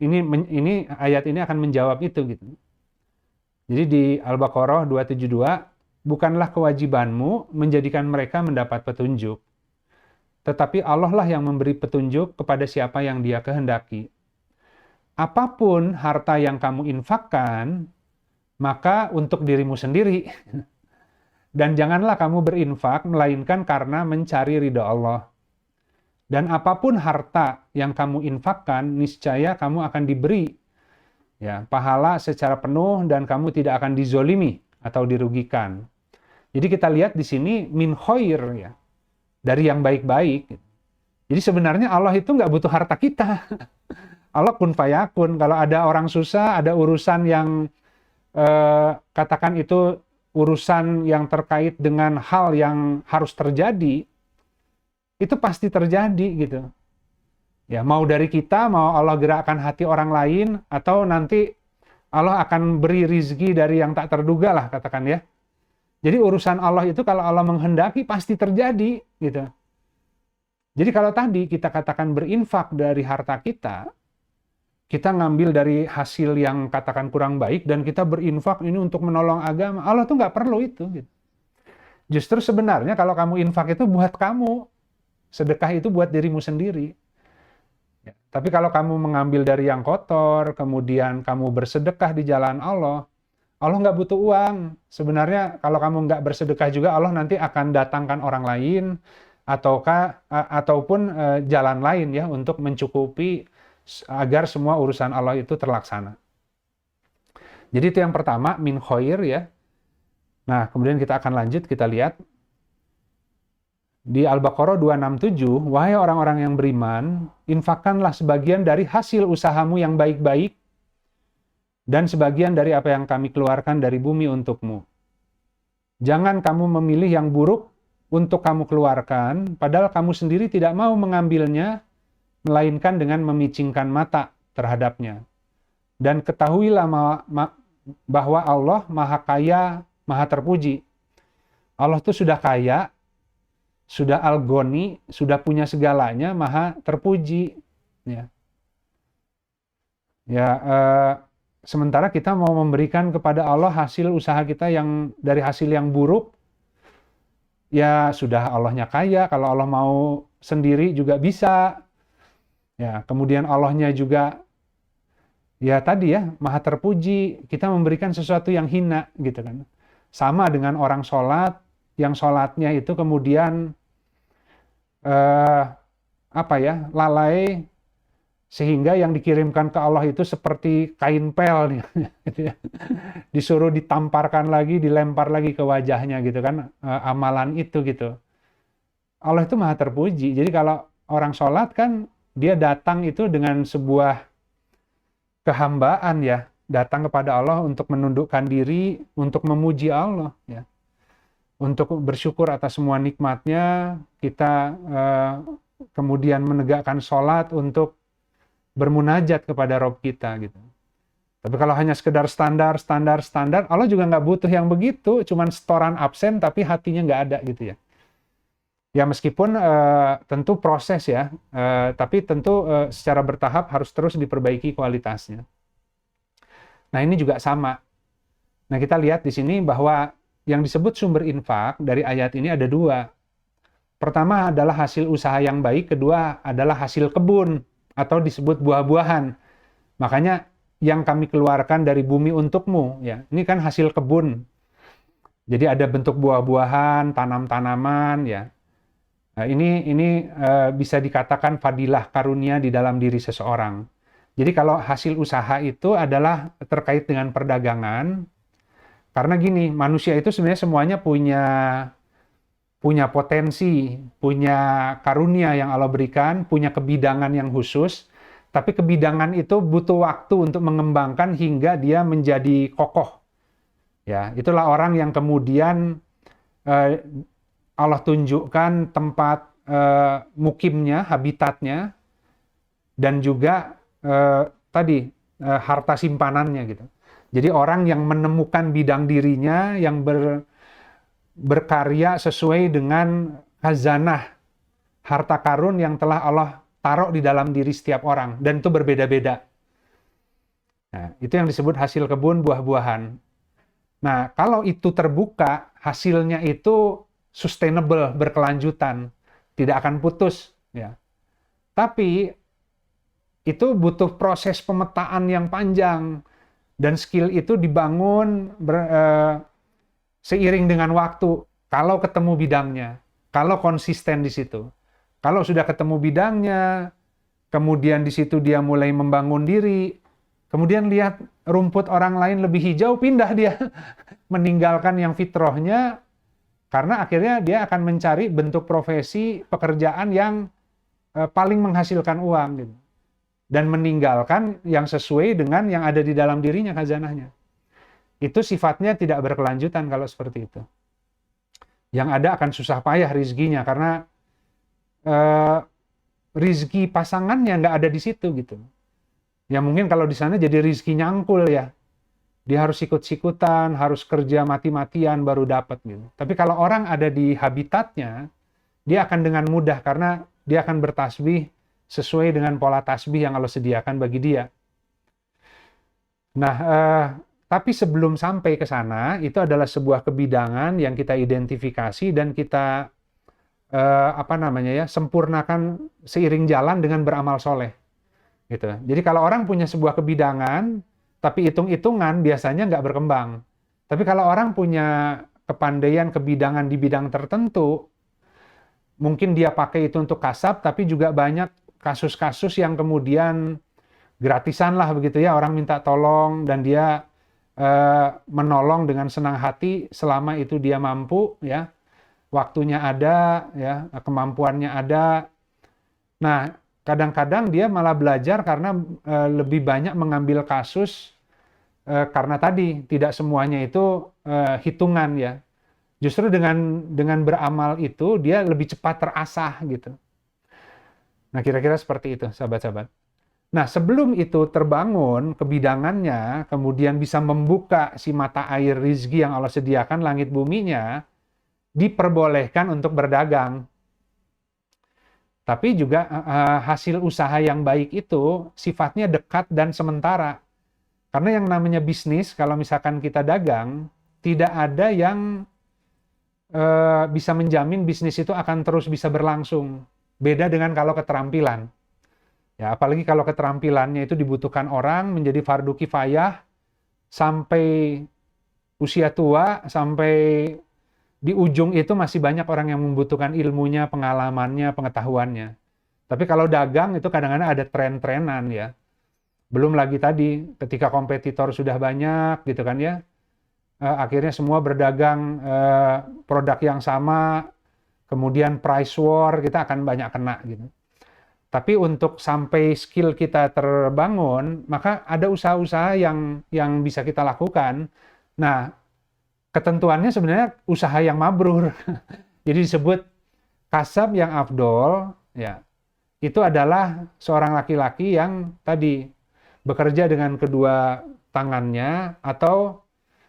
ini ayat ini akan menjawab itu gitu. Jadi di Al-Baqarah 272, bukanlah kewajibanmu menjadikan mereka mendapat petunjuk, tetapi Allah lah yang memberi petunjuk kepada siapa yang Dia kehendaki. Apapun harta yang kamu infakkan, maka untuk dirimu sendiri. Dan janganlah kamu berinfak melainkan karena mencari ridha Allah. Dan apapun harta yang kamu infakkan, niscaya kamu akan diberi ya pahala secara penuh dan kamu tidak akan dizolimi atau dirugikan. Jadi kita lihat di sini min khair ya, dari yang baik-baik. Jadi sebenarnya Allah itu nggak butuh harta kita. Allah kun fayakun. Kalau ada orang susah, ada urusan yang katakan itu urusan yang terkait dengan hal yang harus terjadi, itu pasti terjadi gitu. Ya, mau dari kita, mau Allah gerakkan hati orang lain, atau nanti Allah akan beri rizki dari yang tak terduga lah, katakan ya. Jadi urusan Allah itu kalau Allah menghendaki pasti terjadi, gitu. Jadi kalau tadi kita katakan berinfak dari harta kita ngambil dari hasil yang katakan kurang baik, dan kita berinfak ini untuk menolong agama, Allah tuh nggak perlu itu. Gitu. Justru sebenarnya kalau kamu infak itu buat kamu, sedekah itu buat dirimu sendiri. Ya. Tapi kalau kamu mengambil dari yang kotor, kemudian kamu bersedekah di jalan Allah nggak butuh uang. Sebenarnya kalau kamu nggak bersedekah juga, Allah nanti akan datangkan orang lain, ataupun jalan lain ya, untuk mencukupi agar semua urusan Allah itu terlaksana. Jadi itu yang pertama, min khair ya. Nah, kemudian kita akan lanjut, kita lihat. Di Al-Baqarah 267, wahai orang-orang yang beriman, infakkanlah sebagian dari hasil usahamu yang baik-baik, dan sebagian dari apa yang kami keluarkan dari bumi untukmu. Jangan kamu memilih yang buruk untuk kamu keluarkan, padahal kamu sendiri tidak mau mengambilnya, melainkan dengan memicingkan mata terhadapnya. Dan ketahuilah bahwa Allah Maha Kaya, Maha Terpuji. Allah itu sudah kaya, sudah al-Ghani, sudah punya segalanya, Maha Terpuji. Ya. Sementara kita mau memberikan kepada Allah hasil usaha kita yang dari hasil yang buruk, ya sudah Allahnya kaya, kalau Allah mau sendiri juga bisa. Ya, kemudian Allahnya juga ya tadi ya, Maha Terpuji, kita memberikan sesuatu yang hina gitu kan. Sama dengan orang sholat, yang sholatnya itu kemudian lalai, sehingga yang dikirimkan ke Allah itu seperti kain pel gitu ya. Disuruh ditamparkan lagi, dilempar lagi ke wajahnya gitu kan, amalan itu gitu. Allah itu Maha Terpuji. Jadi kalau orang sholat kan dia datang itu dengan sebuah kehambaan ya, datang kepada Allah untuk menundukkan diri, untuk memuji Allah ya, untuk bersyukur atas semua nikmatnya. Kita kemudian menegakkan sholat untuk bermunajat kepada Rob kita gitu. Tapi kalau hanya sekedar standar, Allah juga nggak butuh yang begitu, cuman setoran absen tapi hatinya nggak ada gitu ya. Ya meskipun tentu proses ya, tapi tentu secara bertahap harus terus diperbaiki kualitasnya. Nah ini juga sama. Nah kita lihat di sini bahwa yang disebut sumber infak dari ayat ini ada dua. Pertama adalah hasil usaha yang baik, kedua adalah hasil kebun atau disebut buah-buahan. Makanya yang kami keluarkan dari bumi untukmu, ya ini kan hasil kebun. Jadi ada bentuk buah-buahan, tanam-tanaman, ya. Nah, ini bisa dikatakan fadilah karunia di dalam diri seseorang. Jadi kalau hasil usaha itu adalah terkait dengan perdagangan, karena gini, manusia itu sebenarnya semuanya punya potensi, punya karunia yang Allah berikan, punya kebidangan yang khusus, tapi kebidangan itu butuh waktu untuk mengembangkan hingga dia menjadi kokoh. Ya, itulah orang yang kemudian Allah tunjukkan tempat mukimnya, habitatnya, dan juga tadi harta simpanannya gitu. Jadi orang yang menemukan bidang dirinya yang berkarya sesuai dengan khazanah harta karun yang telah Allah taruh di dalam diri setiap orang, dan itu berbeda-beda. Nah, itu yang disebut hasil kebun buah-buahan. Nah, kalau itu terbuka, hasilnya itu sustainable, berkelanjutan, tidak akan putus. Ya. Tapi itu butuh proses pemetaan yang panjang, dan skill itu dibangun seiring dengan waktu. Kalau ketemu bidangnya, kalau konsisten di situ. Kalau sudah ketemu bidangnya, kemudian di situ dia mulai membangun diri, kemudian lihat rumput orang lain lebih hijau, pindah dia meninggalkan yang fitrahnya, karena akhirnya dia akan mencari bentuk profesi pekerjaan yang paling menghasilkan uang gitu. Dan meninggalkan yang sesuai dengan yang ada di dalam dirinya khazanahnya. Itu sifatnya tidak berkelanjutan kalau seperti itu. Yang ada akan susah payah rizkinya, karena rizki pasangannya nggak ada di situ gitu. Ya mungkin kalau di sana jadi rizki nyangkul ya. Dia harus ikut-ikutan, harus kerja mati-matian baru dapat gitu. Tapi kalau orang ada di habitatnya, dia akan dengan mudah karena dia akan bertasbih sesuai dengan pola tasbih yang Allah sediakan bagi dia. Nah, tapi sebelum sampai ke sana, itu adalah sebuah kebidangan yang kita identifikasi dan kita sempurnakan seiring jalan dengan beramal soleh. Gitu. Jadi kalau orang punya sebuah kebidangan, tapi hitung-hitungan biasanya nggak berkembang. Tapi kalau orang punya kepandaian kebidangan di bidang tertentu, mungkin dia pakai itu untuk kasab, tapi juga banyak kasus-kasus yang kemudian gratisan lah begitu ya, orang minta tolong dan dia menolong dengan senang hati selama itu dia mampu ya. Waktunya ada, ya, kemampuannya ada. Nah, kadang-kadang dia malah belajar karena lebih banyak mengambil kasus karena tadi tidak semuanya itu hitungan ya. Justru dengan beramal itu dia lebih cepat terasah gitu. Nah, kira-kira seperti itu, sahabat-sahabat. Nah, sebelum itu terbangun kebidangannya, kemudian bisa membuka si mata air rizki yang Allah sediakan langit buminya, diperbolehkan untuk berdagang. Tapi juga hasil usaha yang baik itu sifatnya dekat dan sementara. Karena yang namanya bisnis, kalau misalkan kita dagang, tidak ada yang bisa menjamin bisnis itu akan terus bisa berlangsung. Beda dengan kalau keterampilan. Ya, apalagi kalau keterampilannya itu dibutuhkan orang menjadi fardu kifayah sampai usia tua, sampai di ujung itu masih banyak orang yang membutuhkan ilmunya, pengalamannya, pengetahuannya. Tapi kalau dagang itu kadang-kadang ada tren-trenan ya. Belum lagi tadi ketika kompetitor sudah banyak gitu kan ya. Akhirnya semua berdagang produk yang sama, kemudian price war, kita akan banyak kena gitu. Tapi untuk sampai skill kita terbangun, maka ada usaha-usaha yang bisa kita lakukan. Nah, ketentuannya sebenarnya usaha yang mabrur. Jadi disebut kasab yang afdol, ya. itu adalah seorang laki-laki yang tadi bekerja dengan kedua tangannya atau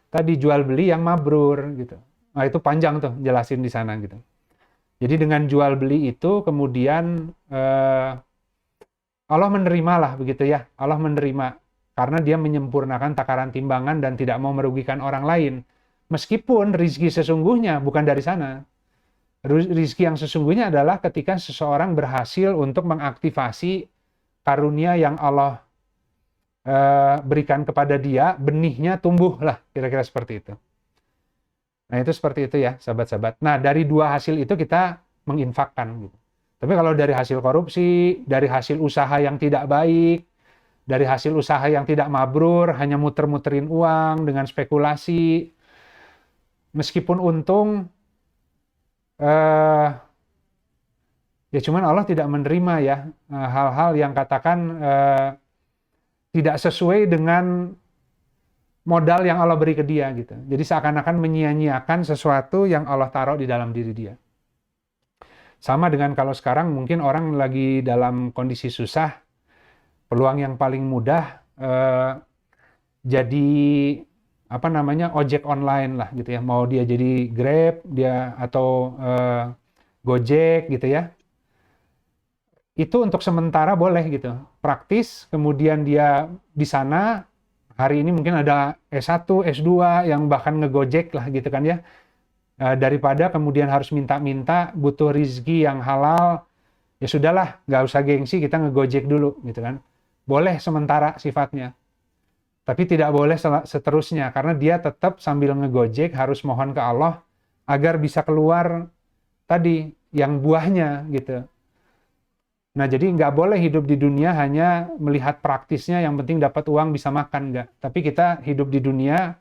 tadi jual beli yang mabrur gitu. Nah, itu panjang tuh jelasin di sana gitu. Jadi dengan jual beli itu kemudian Allah menerima lah begitu ya. Allah menerima karena dia menyempurnakan takaran timbangan dan tidak mau merugikan orang lain. Meskipun rizki sesungguhnya bukan dari sana. Rizki yang sesungguhnya adalah ketika seseorang berhasil untuk mengaktifasi karunia yang Allah berikan kepada dia, benihnya tumbuh lah, kira-kira seperti itu. Nah itu seperti itu ya sahabat-sahabat. Nah dari dua hasil itu kita menginfakkan gitu. Tapi kalau dari hasil korupsi, dari hasil usaha yang tidak baik, dari hasil usaha yang tidak mabrur, hanya muter-muterin uang dengan spekulasi, meskipun untung, ya cuman Allah tidak menerima ya hal-hal yang katakan tidak sesuai dengan modal yang Allah beri ke dia gitu. Jadi seakan-akan menyia-nyiakan sesuatu yang Allah taruh di dalam diri dia. Sama dengan kalau sekarang mungkin orang lagi dalam kondisi susah, peluang yang paling mudah jadi apa namanya ojek online lah gitu ya. Mau dia jadi Grab, dia atau Gojek gitu ya. Itu untuk sementara boleh gitu. Praktis, kemudian dia di sana hari ini mungkin ada S1, S2 yang bahkan ngegojek lah gitu kan ya. Daripada kemudian harus minta-minta, butuh rizki yang halal, ya sudahlah, nggak usah gengsi, kita ngegojek dulu gitu kan. Boleh sementara sifatnya. Tapi tidak boleh seterusnya, karena dia tetap sambil ngegojek harus mohon ke Allah agar bisa keluar tadi yang buahnya gitu. Nah jadi nggak boleh hidup di dunia hanya melihat praktisnya, yang penting dapat uang bisa makan, nggak. Tapi kita hidup di dunia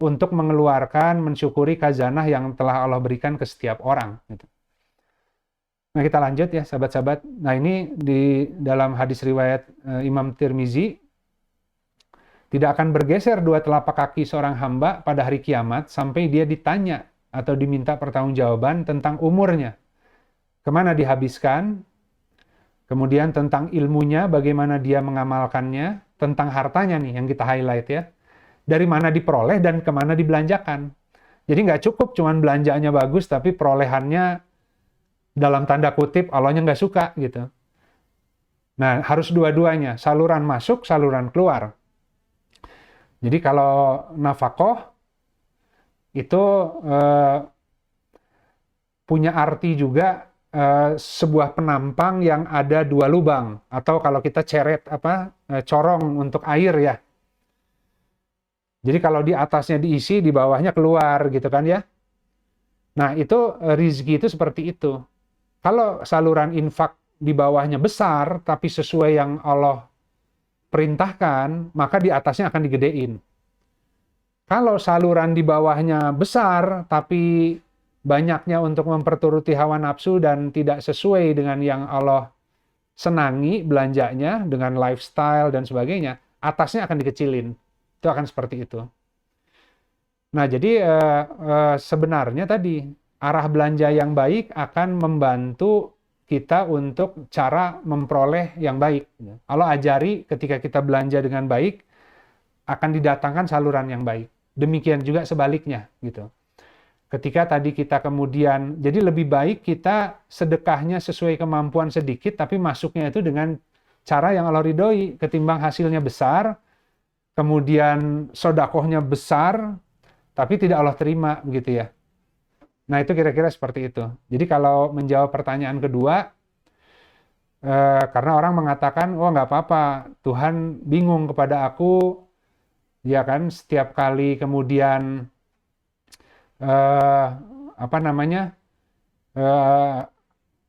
untuk mengeluarkan, mensyukuri khazanah yang telah Allah berikan ke setiap orang. Gitu. Nah kita lanjut ya sahabat-sahabat. Nah ini di dalam hadis riwayat Imam Tirmizi, tidak akan bergeser dua telapak kaki seorang hamba pada hari kiamat sampai dia ditanya atau diminta pertanggungjawaban tentang umurnya. Kemana dihabiskan, kemudian tentang ilmunya, bagaimana dia mengamalkannya, tentang hartanya nih yang kita highlight ya. Dari mana diperoleh dan kemana dibelanjakan. Jadi nggak cukup cuman belanjaannya bagus, tapi perolehannya dalam tanda kutip Allahnya nggak suka gitu. Nah harus dua-duanya, saluran masuk, saluran keluar. Jadi kalau nafkah itu punya arti juga sebuah penampang yang ada dua lubang, atau kalau kita ceret corong untuk air ya. Jadi kalau di atasnya diisi, di bawahnya keluar gitu kan ya. Nah itu rizki itu seperti itu. Kalau saluran infak di bawahnya besar, tapi sesuai yang Allah perintahkan, maka di atasnya akan digedein. Kalau saluran di bawahnya besar, tapi banyaknya untuk memperturuti hawa nafsu dan tidak sesuai dengan yang Allah senangi belanjanya, dengan lifestyle dan sebagainya, atasnya akan dikecilin. Itu akan seperti itu. Nah, jadi sebenarnya tadi arah belanja yang baik akan membantu kita untuk cara memperoleh yang baik. Allah ajari ketika kita belanja dengan baik, akan didatangkan saluran yang baik. Demikian juga sebaliknya, gitu. Ketika tadi kita kemudian, jadi lebih baik kita sedekahnya sesuai kemampuan sedikit, tapi masuknya itu dengan cara yang Allah ridhoi, ketimbang hasilnya besar, kemudian sodakohnya besar, tapi tidak Allah terima, begitu ya. Nah itu kira-kira seperti itu. Jadi kalau menjawab pertanyaan kedua, karena orang mengatakan, oh nggak apa-apa, Tuhan bingung kepada aku, ya kan, setiap kali kemudian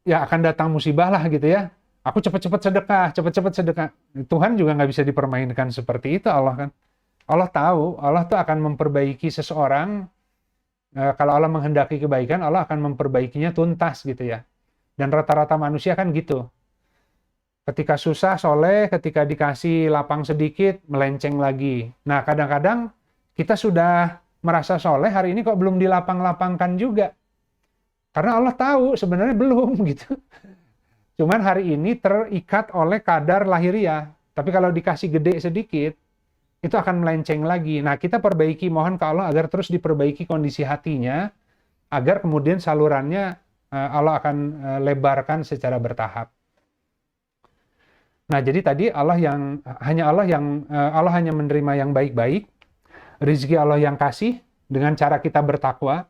ya akan datang musibah lah gitu ya. Aku cepat-cepat sedekah. Tuhan juga nggak bisa dipermainkan seperti itu, Allah kan. Allah tahu, Allah tuh akan memperbaiki seseorang. Kalau Allah menghendaki kebaikan, Allah akan memperbaikinya tuntas gitu ya. Dan rata-rata manusia kan gitu. Ketika susah, soleh, ketika dikasih lapang sedikit, melenceng lagi. Nah, kadang-kadang kita sudah merasa soleh, hari ini kok belum dilapang-lapangkan juga. Karena Allah tahu sebenarnya belum gitu. Cuman hari ini terikat oleh kadar lahiriah. Tapi kalau dikasih gede sedikit, itu akan melenceng lagi. Nah, kita perbaiki, mohon ke Allah agar terus diperbaiki kondisi hatinya, agar kemudian salurannya Allah akan lebarkan secara bertahap. Nah, jadi tadi Allah hanya menerima yang baik-baik, rezeki Allah yang kasih dengan cara kita bertakwa.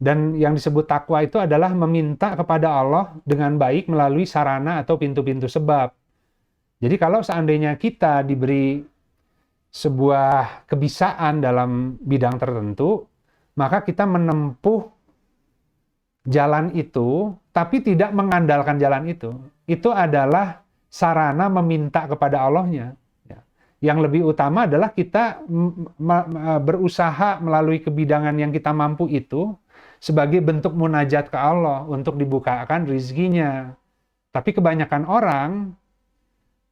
Dan yang disebut takwa itu adalah meminta kepada Allah dengan baik melalui sarana atau pintu-pintu sebab. Jadi kalau seandainya kita diberi sebuah kebisaan dalam bidang tertentu, maka kita menempuh jalan itu, tapi tidak mengandalkan jalan itu. Itu adalah sarana meminta kepada Allahnya. Yang lebih utama adalah kita berusaha melalui kebidangan yang kita mampu itu sebagai bentuk munajat ke Allah untuk dibukakan rezekinya. Tapi kebanyakan orang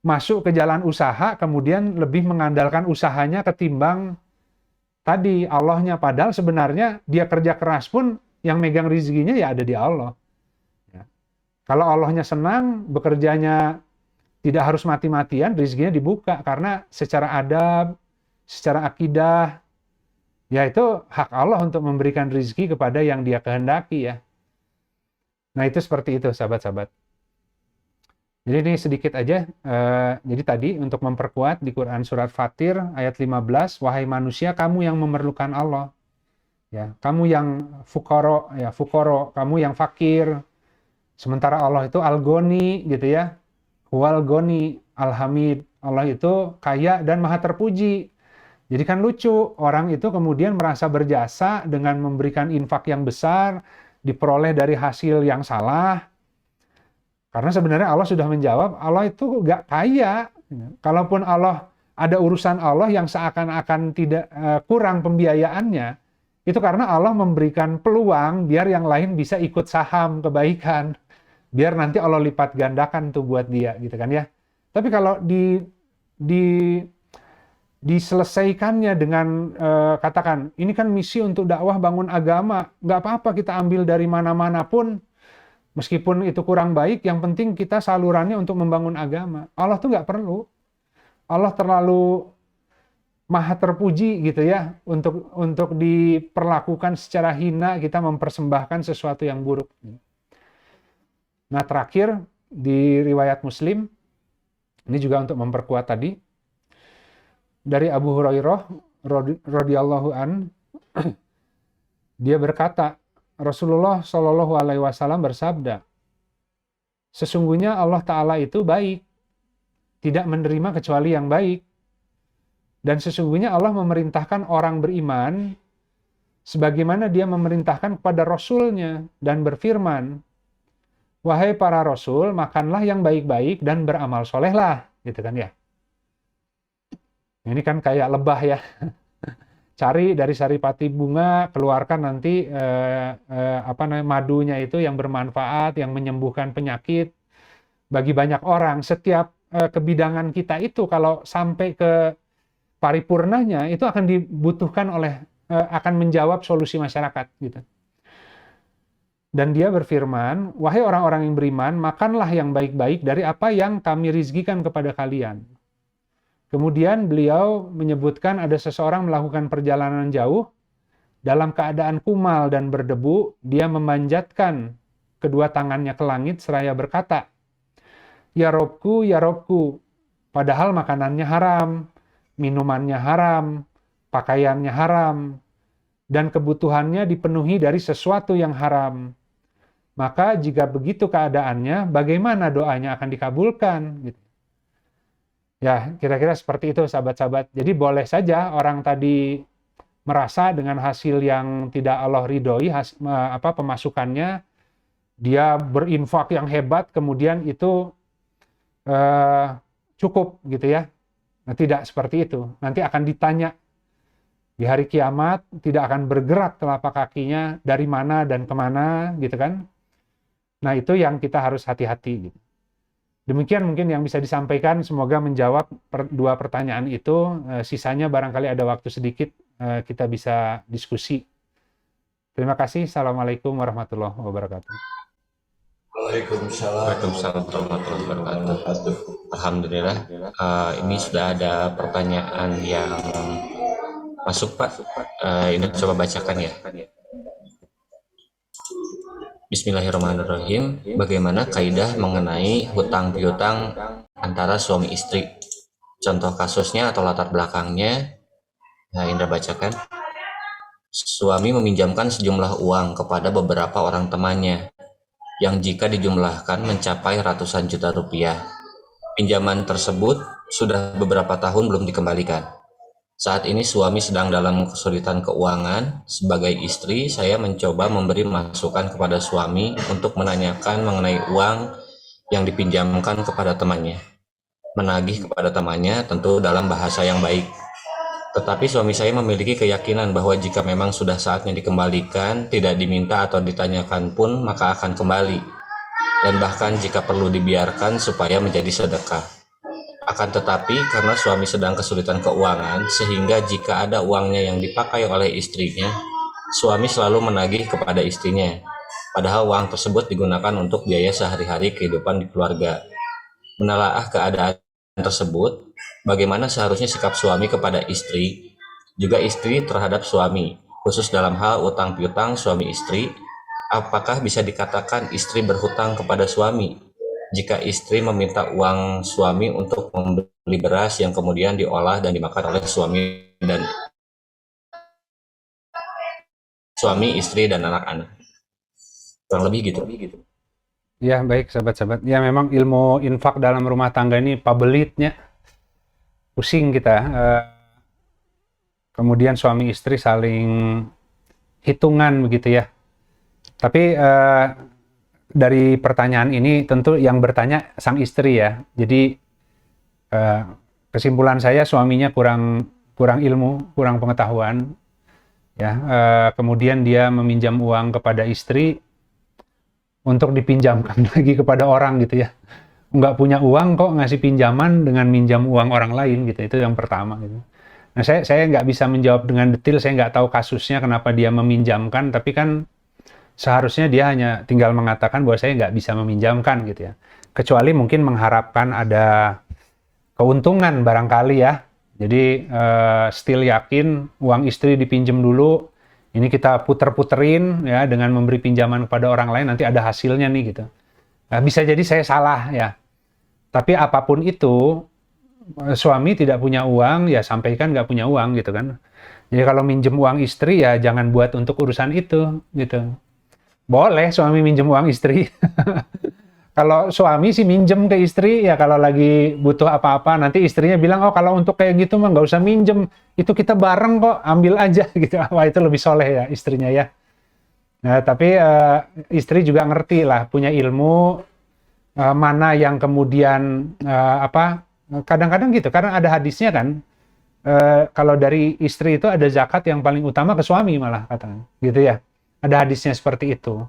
masuk ke jalan usaha, kemudian lebih mengandalkan usahanya ketimbang tadi Allahnya. Padahal sebenarnya dia kerja keras pun yang megang rezekinya ya ada di Allah. Ya. Kalau Allahnya senang, bekerjanya tidak harus mati-matian, rezekinya dibuka. Karena secara adab, secara akidah, ya itu hak Allah untuk memberikan rezeki kepada yang dia kehendaki ya. Nah itu seperti itu sahabat-sahabat. Jadi ini sedikit aja. Jadi tadi untuk memperkuat di Quran Surat Fatir ayat 15, wahai manusia kamu yang memerlukan Allah. Ya, kamu yang fukoro, kamu yang fakir. Sementara Allah itu al-Ghani gitu ya. Huwal Ghani, al-Hamid. Allah itu kaya dan maha terpuji. Jadi kan lucu, orang itu kemudian merasa berjasa dengan memberikan infak yang besar, diperoleh dari hasil yang salah. Karena sebenarnya Allah sudah menjawab, Allah itu nggak kaya. Kalaupun Allah ada urusan Allah yang seakan-akan tidak kurang pembiayaannya, itu karena Allah memberikan peluang biar yang lain bisa ikut saham kebaikan. Biar nanti Allah lipat gandakan tuh buat dia, gitu kan ya. Tapi kalau diselesaikannya dengan katakan ini kan misi untuk dakwah bangun agama, nggak apa-apa kita ambil dari mana-mana pun meskipun itu kurang baik, yang penting kita salurannya untuk membangun agama. Allah tuh nggak perlu, Allah terlalu maha terpuji gitu ya untuk diperlakukan secara hina, kita mempersembahkan sesuatu yang buruk. Nah terakhir di riwayat Muslim ini juga untuk memperkuat tadi, dari Abu Hurairah radhiyallahu an, dia berkata, Rasulullah Shallallahu alaihi wasallam bersabda, sesungguhnya Allah Ta'ala itu baik, tidak menerima kecuali yang baik. Dan sesungguhnya Allah memerintahkan orang beriman sebagaimana dia memerintahkan kepada Rasulnya dan berfirman, wahai para Rasul, makanlah yang baik-baik dan beramal solehlah, gitu kan ya. Ini kan kayak lebah ya. Cari dari saripati bunga, keluarkan nanti madunya itu yang bermanfaat, yang menyembuhkan penyakit bagi banyak orang. Setiap kebidangan kita itu kalau sampai ke paripurnanya itu akan dibutuhkan akan menjawab solusi masyarakat gitu. Dan dia berfirman, wahai orang-orang yang beriman, makanlah yang baik-baik dari apa yang kami rizkikan kepada kalian. Kemudian beliau menyebutkan ada seseorang melakukan perjalanan jauh, dalam keadaan kumal dan berdebu, dia memanjatkan kedua tangannya ke langit seraya berkata, ya Robku, padahal makanannya haram, minumannya haram, pakaiannya haram, dan kebutuhannya dipenuhi dari sesuatu yang haram. Maka jika begitu keadaannya, bagaimana doanya akan dikabulkan? Gitu. Ya, kira-kira seperti itu sahabat-sahabat. Jadi boleh saja orang tadi merasa dengan hasil yang tidak Allah ridhoi, pemasukannya, dia berinfak yang hebat, kemudian itu cukup gitu ya. Nah, tidak seperti itu. Nanti akan ditanya di hari kiamat, tidak akan bergerak telapak kakinya dari mana dan kemana gitu kan. Nah itu yang kita harus hati-hati gitu. Demikian mungkin yang bisa disampaikan, semoga menjawab dua pertanyaan itu. Sisanya barangkali ada waktu sedikit kita bisa diskusi. Terima kasih. Assalamualaikum warahmatullahi wabarakatuh. Waalaikumsalam warahmatullahi wabarakatuh. Alhamdulillah, ini sudah ada pertanyaan yang masuk Pak. Ini coba bacakan ya. Bismillahirrahmanirrahim. Bagaimana kaidah mengenai hutang piutang antara suami istri? Contoh kasusnya atau latar belakangnya. Nah, Indra bacakan. Suami meminjamkan sejumlah uang kepada beberapa orang temannya, yang jika dijumlahkan mencapai ratusan juta rupiah. Pinjaman tersebut sudah beberapa tahun belum dikembalikan. Saat ini suami sedang dalam kesulitan keuangan. Sebagai istri, saya mencoba memberi masukan kepada suami untuk menanyakan mengenai uang yang dipinjamkan kepada temannya. Menagih kepada temannya tentu dalam bahasa yang baik. Tetapi suami saya memiliki keyakinan bahwa jika memang sudah saatnya dikembalikan, tidak diminta atau ditanyakan pun, maka akan kembali. Dan bahkan jika perlu dibiarkan supaya menjadi sedekah. Akan tetapi karena suami sedang kesulitan keuangan, sehingga jika ada uangnya yang dipakai oleh istrinya, suami selalu menagih kepada istrinya. Padahal uang tersebut digunakan untuk biaya sehari-hari kehidupan di keluarga. Menelaah keadaan tersebut, bagaimana seharusnya sikap suami kepada istri, juga istri terhadap suami, khusus dalam hal utang piutang suami istri. Apakah bisa dikatakan istri berhutang kepada suami jika istri meminta uang suami untuk membeli beras yang kemudian diolah dan dimakan oleh suami, istri, dan anak-anak? Kurang lebih gitu. Ya, baik sahabat-sahabat. Ya, memang ilmu infak dalam rumah tangga ini pabelitnya. Pusing kita. Kemudian suami istri saling hitungan begitu ya. Tapi dari pertanyaan ini tentu yang bertanya sang istri ya. Jadi kesimpulan saya suaminya kurang ilmu, kurang pengetahuan. Ya, kemudian dia meminjam uang kepada istri untuk dipinjamkan lagi kepada orang gitu ya. Nggak punya uang kok ngasih pinjaman dengan minjam uang orang lain gitu. Itu yang pertama gitu. Nah, saya nggak bisa menjawab dengan detail, saya nggak tahu kasusnya kenapa dia meminjamkan, tapi kan seharusnya dia hanya tinggal mengatakan bahwa saya nggak bisa meminjamkan gitu ya. Kecuali mungkin mengharapkan ada keuntungan barangkali ya. Jadi still yakin uang istri dipinjam dulu, ini kita puter-puterin ya dengan memberi pinjaman kepada orang lain, nanti ada hasilnya nih gitu. Nah, bisa jadi saya salah ya. Tapi apapun itu, suami tidak punya uang, ya sampaikan nggak punya uang gitu kan. Jadi kalau minjem uang istri ya jangan buat untuk urusan itu gitu. Boleh suami minjem uang istri. Kalau suami sih minjem ke istri, ya kalau lagi butuh apa-apa, nanti istrinya bilang, oh kalau untuk kayak gitu mah nggak usah minjem, itu kita bareng kok, ambil aja gitu. Wah itu lebih soleh ya istrinya ya. Nah tapi istri juga ngerti lah, punya ilmu, mana yang kemudian kadang-kadang gitu, karena ada hadisnya kan, kalau dari istri itu ada zakat yang paling utama ke suami malah katanya, gitu ya. Ada hadisnya seperti itu.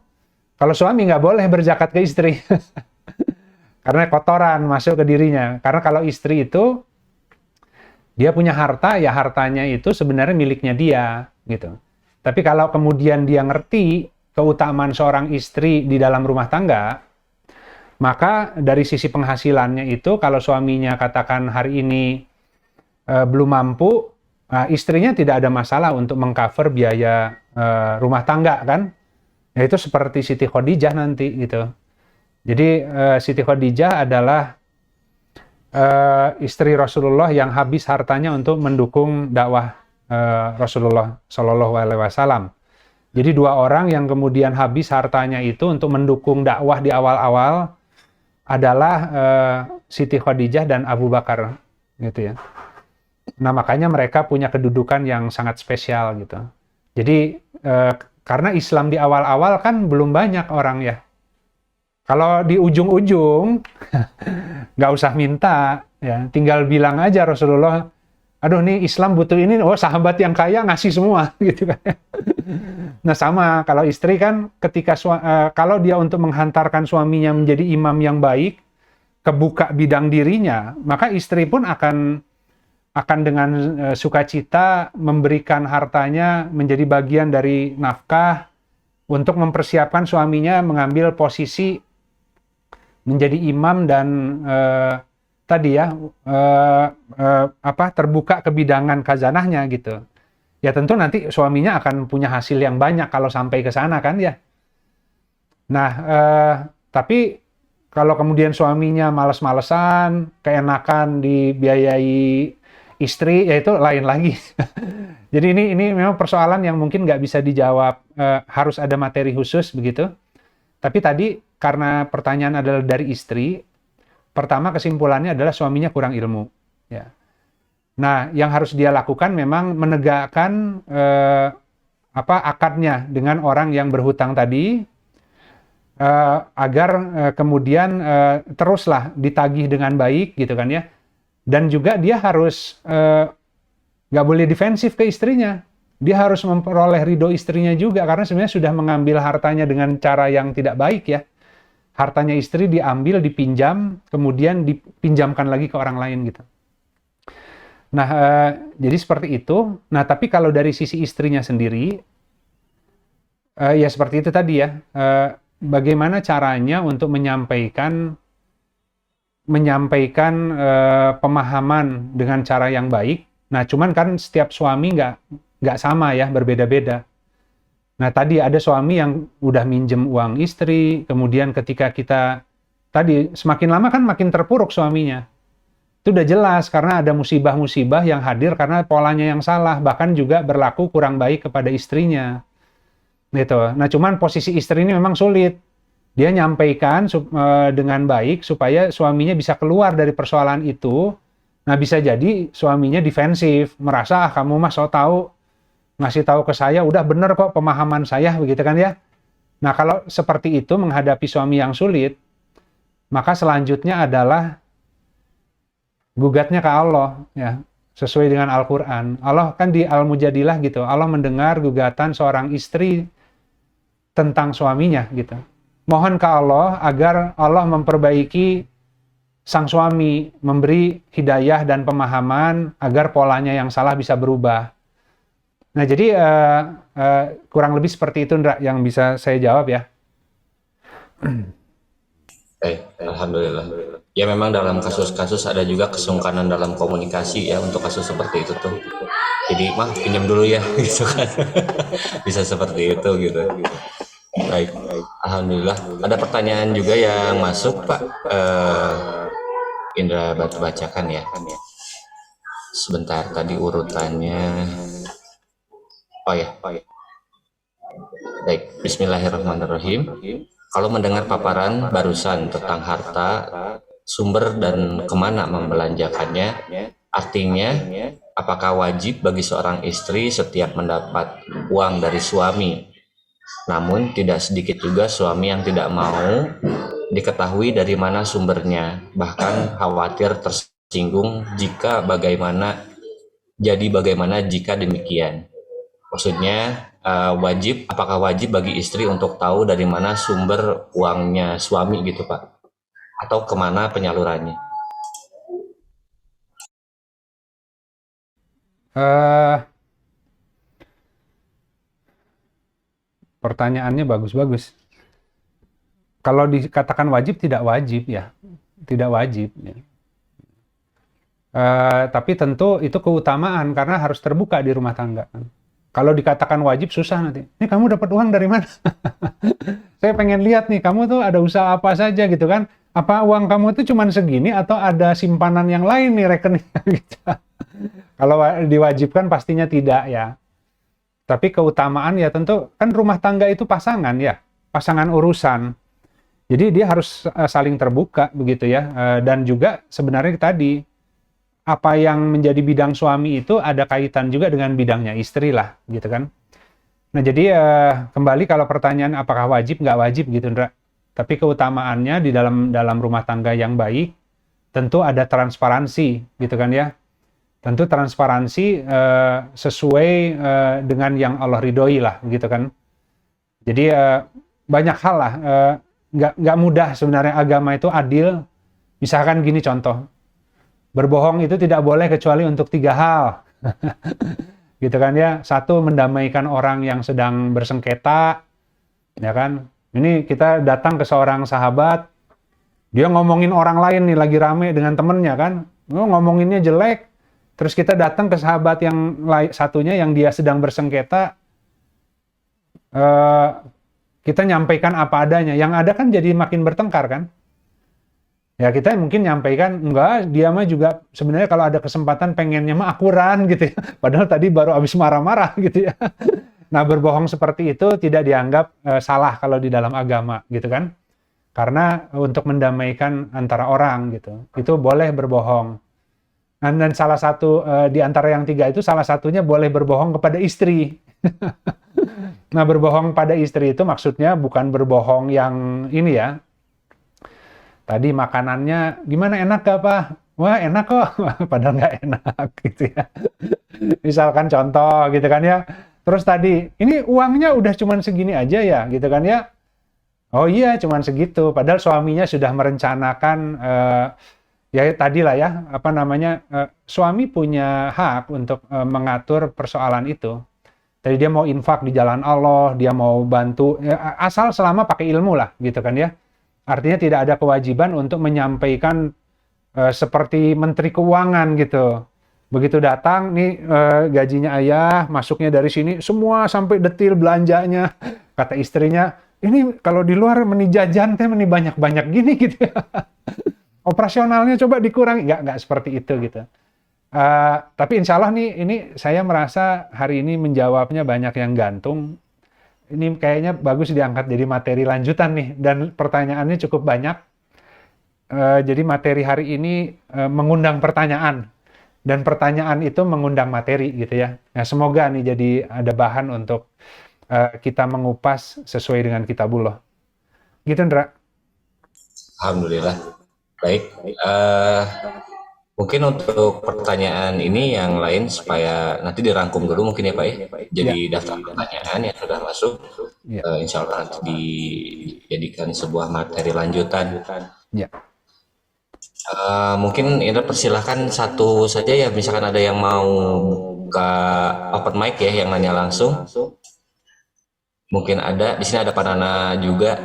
Kalau suami nggak boleh berzakat ke istri, karena kotoran masuk ke dirinya. Karena kalau istri itu dia punya harta, ya hartanya itu sebenarnya miliknya dia, gitu. Tapi kalau kemudian dia ngerti keutamaan seorang istri di dalam rumah tangga, maka dari sisi penghasilannya itu, kalau suaminya katakan hari ini belum mampu, istrinya tidak ada masalah untuk mengcover biaya rumah tangga kan. Ya itu seperti Siti Khadijah nanti gitu. Jadi Siti Khadijah adalah istri Rasulullah yang habis hartanya untuk mendukung dakwah Rasulullah Shallallahu Alaihi Wasallam. Jadi dua orang yang kemudian habis hartanya itu untuk mendukung dakwah di awal-awal adalah Siti Khadijah dan Abu Bakar gitu ya. Nah makanya mereka punya kedudukan yang sangat spesial gitu. Jadi karena Islam di awal-awal kan belum banyak orang ya. Kalau di ujung-ujung nggak usah minta ya, tinggal bilang aja Rasulullah, aduh nih Islam butuh ini, oh sahabat yang kaya ngasih semua gitu kan. Nah sama kalau istri kan ketika kalau dia untuk menghantarkan suaminya menjadi imam yang baik, kebuka bidang dirinya, maka istri pun akan dengan sukacita memberikan hartanya menjadi bagian dari nafkah untuk mempersiapkan suaminya mengambil posisi menjadi imam dan tadi ya terbuka ke bidangan khazanahnya gitu. Ya tentu nanti suaminya akan punya hasil yang banyak kalau sampai ke sana kan ya. Nah, tapi kalau kemudian suaminya males-malesan, keenakan dibiayai istri, ya itu lain lagi. Jadi ini memang persoalan yang mungkin nggak bisa dijawab, harus ada materi khusus begitu. Tapi tadi karena pertanyaan adalah dari istri, pertama kesimpulannya adalah suaminya kurang ilmu. Ya. Nah, yang harus dia lakukan memang menegakkan akadnya dengan orang yang berhutang tadi, agar kemudian teruslah ditagih dengan baik gitu kan ya. Dan juga dia harus nggak boleh defensif ke istrinya. Dia harus memperoleh ridho istrinya juga karena sebenarnya sudah mengambil hartanya dengan cara yang tidak baik ya. Hartanya istri diambil, dipinjam, kemudian dipinjamkan lagi ke orang lain gitu. Nah, jadi seperti itu. Nah, tapi kalau dari sisi istrinya sendiri, ya seperti itu tadi ya. Bagaimana caranya untuk menyampaikan pemahaman dengan cara yang baik. Nah, cuman kan setiap suami nggak sama ya, berbeda-beda. Nah, tadi ada suami yang udah minjem uang istri, kemudian ketika kita tadi semakin lama kan makin terpuruk suaminya. Itu udah jelas karena ada musibah-musibah yang hadir karena polanya yang salah, bahkan juga berlaku kurang baik kepada istrinya. Gitu. Nah, cuman posisi istri ini memang sulit. Dia nyampaikan dengan baik supaya suaminya bisa keluar dari persoalan itu. Nah, bisa jadi suaminya defensif, merasa kamu mah so tahu, ngasih tahu ke saya udah bener kok pemahaman saya begitu kan ya. Nah, kalau seperti itu menghadapi suami yang sulit, maka selanjutnya adalah gugatnya ke Allah ya, sesuai dengan Al-Qur'an. Allah kan di Al-Mujadilah gitu. Allah mendengar gugatan seorang istri tentang suaminya gitu. Mohon ke Allah agar Allah memperbaiki sang suami, memberi hidayah dan pemahaman agar polanya yang salah bisa berubah. Nah, jadi kurang lebih seperti itu, Ndra, yang bisa saya jawab ya. Alhamdulillah. Ya memang dalam kasus-kasus ada juga kesungkanan dalam komunikasi ya untuk kasus seperti itu tuh. Jadi mah pinjam dulu ya gitu kan. Bisa seperti itu gitu. Baik. Alhamdulillah. Ada pertanyaan juga yang masuk Pak. Indra bacakan ya. Sebentar tadi urutannya. Oh ya. Baik. Bismillahirrahmanirrahim. Kalau mendengar paparan barusan tentang harta, sumber dan kemana membelanjakannya, artinya apakah wajib bagi seorang istri setiap mendapat uang dari suami? Namun tidak sedikit juga suami yang tidak mau diketahui dari mana sumbernya, bahkan khawatir tersinggung bagaimana jika demikian. Maksudnya apakah wajib bagi istri untuk tahu dari mana sumber uangnya suami gitu Pak? Atau kemana penyalurannya? Pertanyaannya bagus-bagus. Kalau dikatakan wajib, tidak wajib ya. Tidak wajib. Ya. Tapi tentu itu keutamaan karena harus terbuka di rumah tangga. Kalau dikatakan wajib susah nanti. Ini kamu dapat uang dari mana? Saya pengen lihat nih, kamu tuh ada usaha apa saja gitu kan. Apa uang kamu itu cuma segini atau ada simpanan yang lain nih rekeningnya gitu. Kalau diwajibkan pastinya tidak ya. Tapi keutamaan ya tentu kan rumah tangga itu pasangan ya. Pasangan urusan. Jadi dia harus saling terbuka begitu ya. Dan juga sebenarnya tadi apa yang menjadi bidang suami itu ada kaitan juga dengan bidangnya istri lah, gitu kan. Nah, jadi kembali kalau pertanyaan apakah wajib, nggak wajib gitu, Ndra. Tapi keutamaannya di dalam rumah tangga yang baik, tentu ada transparansi, gitu kan ya. Tentu transparansi sesuai dengan yang Allah ridhoi lah, gitu kan. Jadi banyak hal lah, nggak mudah sebenarnya agama itu adil. Misalkan gini contoh, berbohong itu tidak boleh kecuali untuk 3 hal. Gitu kan ya. 1, mendamaikan orang yang sedang bersengketa. Ya kan. Ini kita datang ke seorang sahabat. Dia ngomongin orang lain nih, lagi rame dengan temennya kan, ngomonginnya jelek, terus kita datang ke sahabat yang satunya yang dia sedang bersengketa, eh, kita nyampaikan apa adanya, yang ada kan jadi makin bertengkar kan. Ya kita mungkin nyampaikan, enggak, dia mah juga sebenarnya kalau ada kesempatan pengennya mah akuran gitu ya. Padahal tadi baru habis marah-marah gitu ya. Nah, berbohong seperti itu tidak dianggap salah kalau di dalam agama gitu kan. Karena untuk mendamaikan antara orang gitu. Itu boleh berbohong. Dan salah satu di antara yang 3 itu salah satunya boleh berbohong kepada istri. Nah, berbohong pada istri itu maksudnya bukan berbohong yang ini ya. Tadi makanannya gimana, enak gak Pak? Wah enak kok, padahal nggak enak gitu ya. Misalkan contoh gitu kan ya. Terus tadi, ini uangnya udah cuman segini aja ya gitu kan ya. Oh iya cuman segitu, padahal suaminya sudah merencanakan, ya tadilah ya, apa namanya, suami punya hak untuk mengatur persoalan itu. Jadi dia mau infak di jalan Allah, dia mau bantu, ya, asal selama pakai ilmu lah gitu kan ya. Artinya tidak ada kewajiban untuk menyampaikan seperti menteri keuangan gitu. Begitu datang, nih gajinya ayah, masuknya dari sini, semua sampai detil belanjanya. Kata istrinya, ini kalau di luar meni jajan teh meni banyak-banyak gini gitu ya. Operasionalnya coba dikurangi. Nggak seperti itu gitu. Tapi insya Allah nih, ini saya merasa hari ini menjawabnya banyak yang gantung. Ini kayaknya bagus diangkat jadi materi lanjutan nih, dan pertanyaannya cukup banyak. Jadi materi hari ini mengundang pertanyaan, dan pertanyaan itu mengundang materi gitu ya. Nah, semoga nih jadi ada bahan untuk kita mengupas sesuai dengan kitabullah. Gitu, Ndra. Alhamdulillah. Baik. Mungkin untuk pertanyaan ini yang lain supaya nanti dirangkum dulu mungkin ya Pak ya. Jadi Ya, daftar pertanyaan yang sudah masuk, ya, insya Allah nanti dijadikan sebuah materi lanjutan. ya. Mungkin Indra persilahkan satu saja ya, misalkan ada yang mau buka open mic ya, yang nanya langsung. Mungkin ada, di sini ada Pak Nana juga.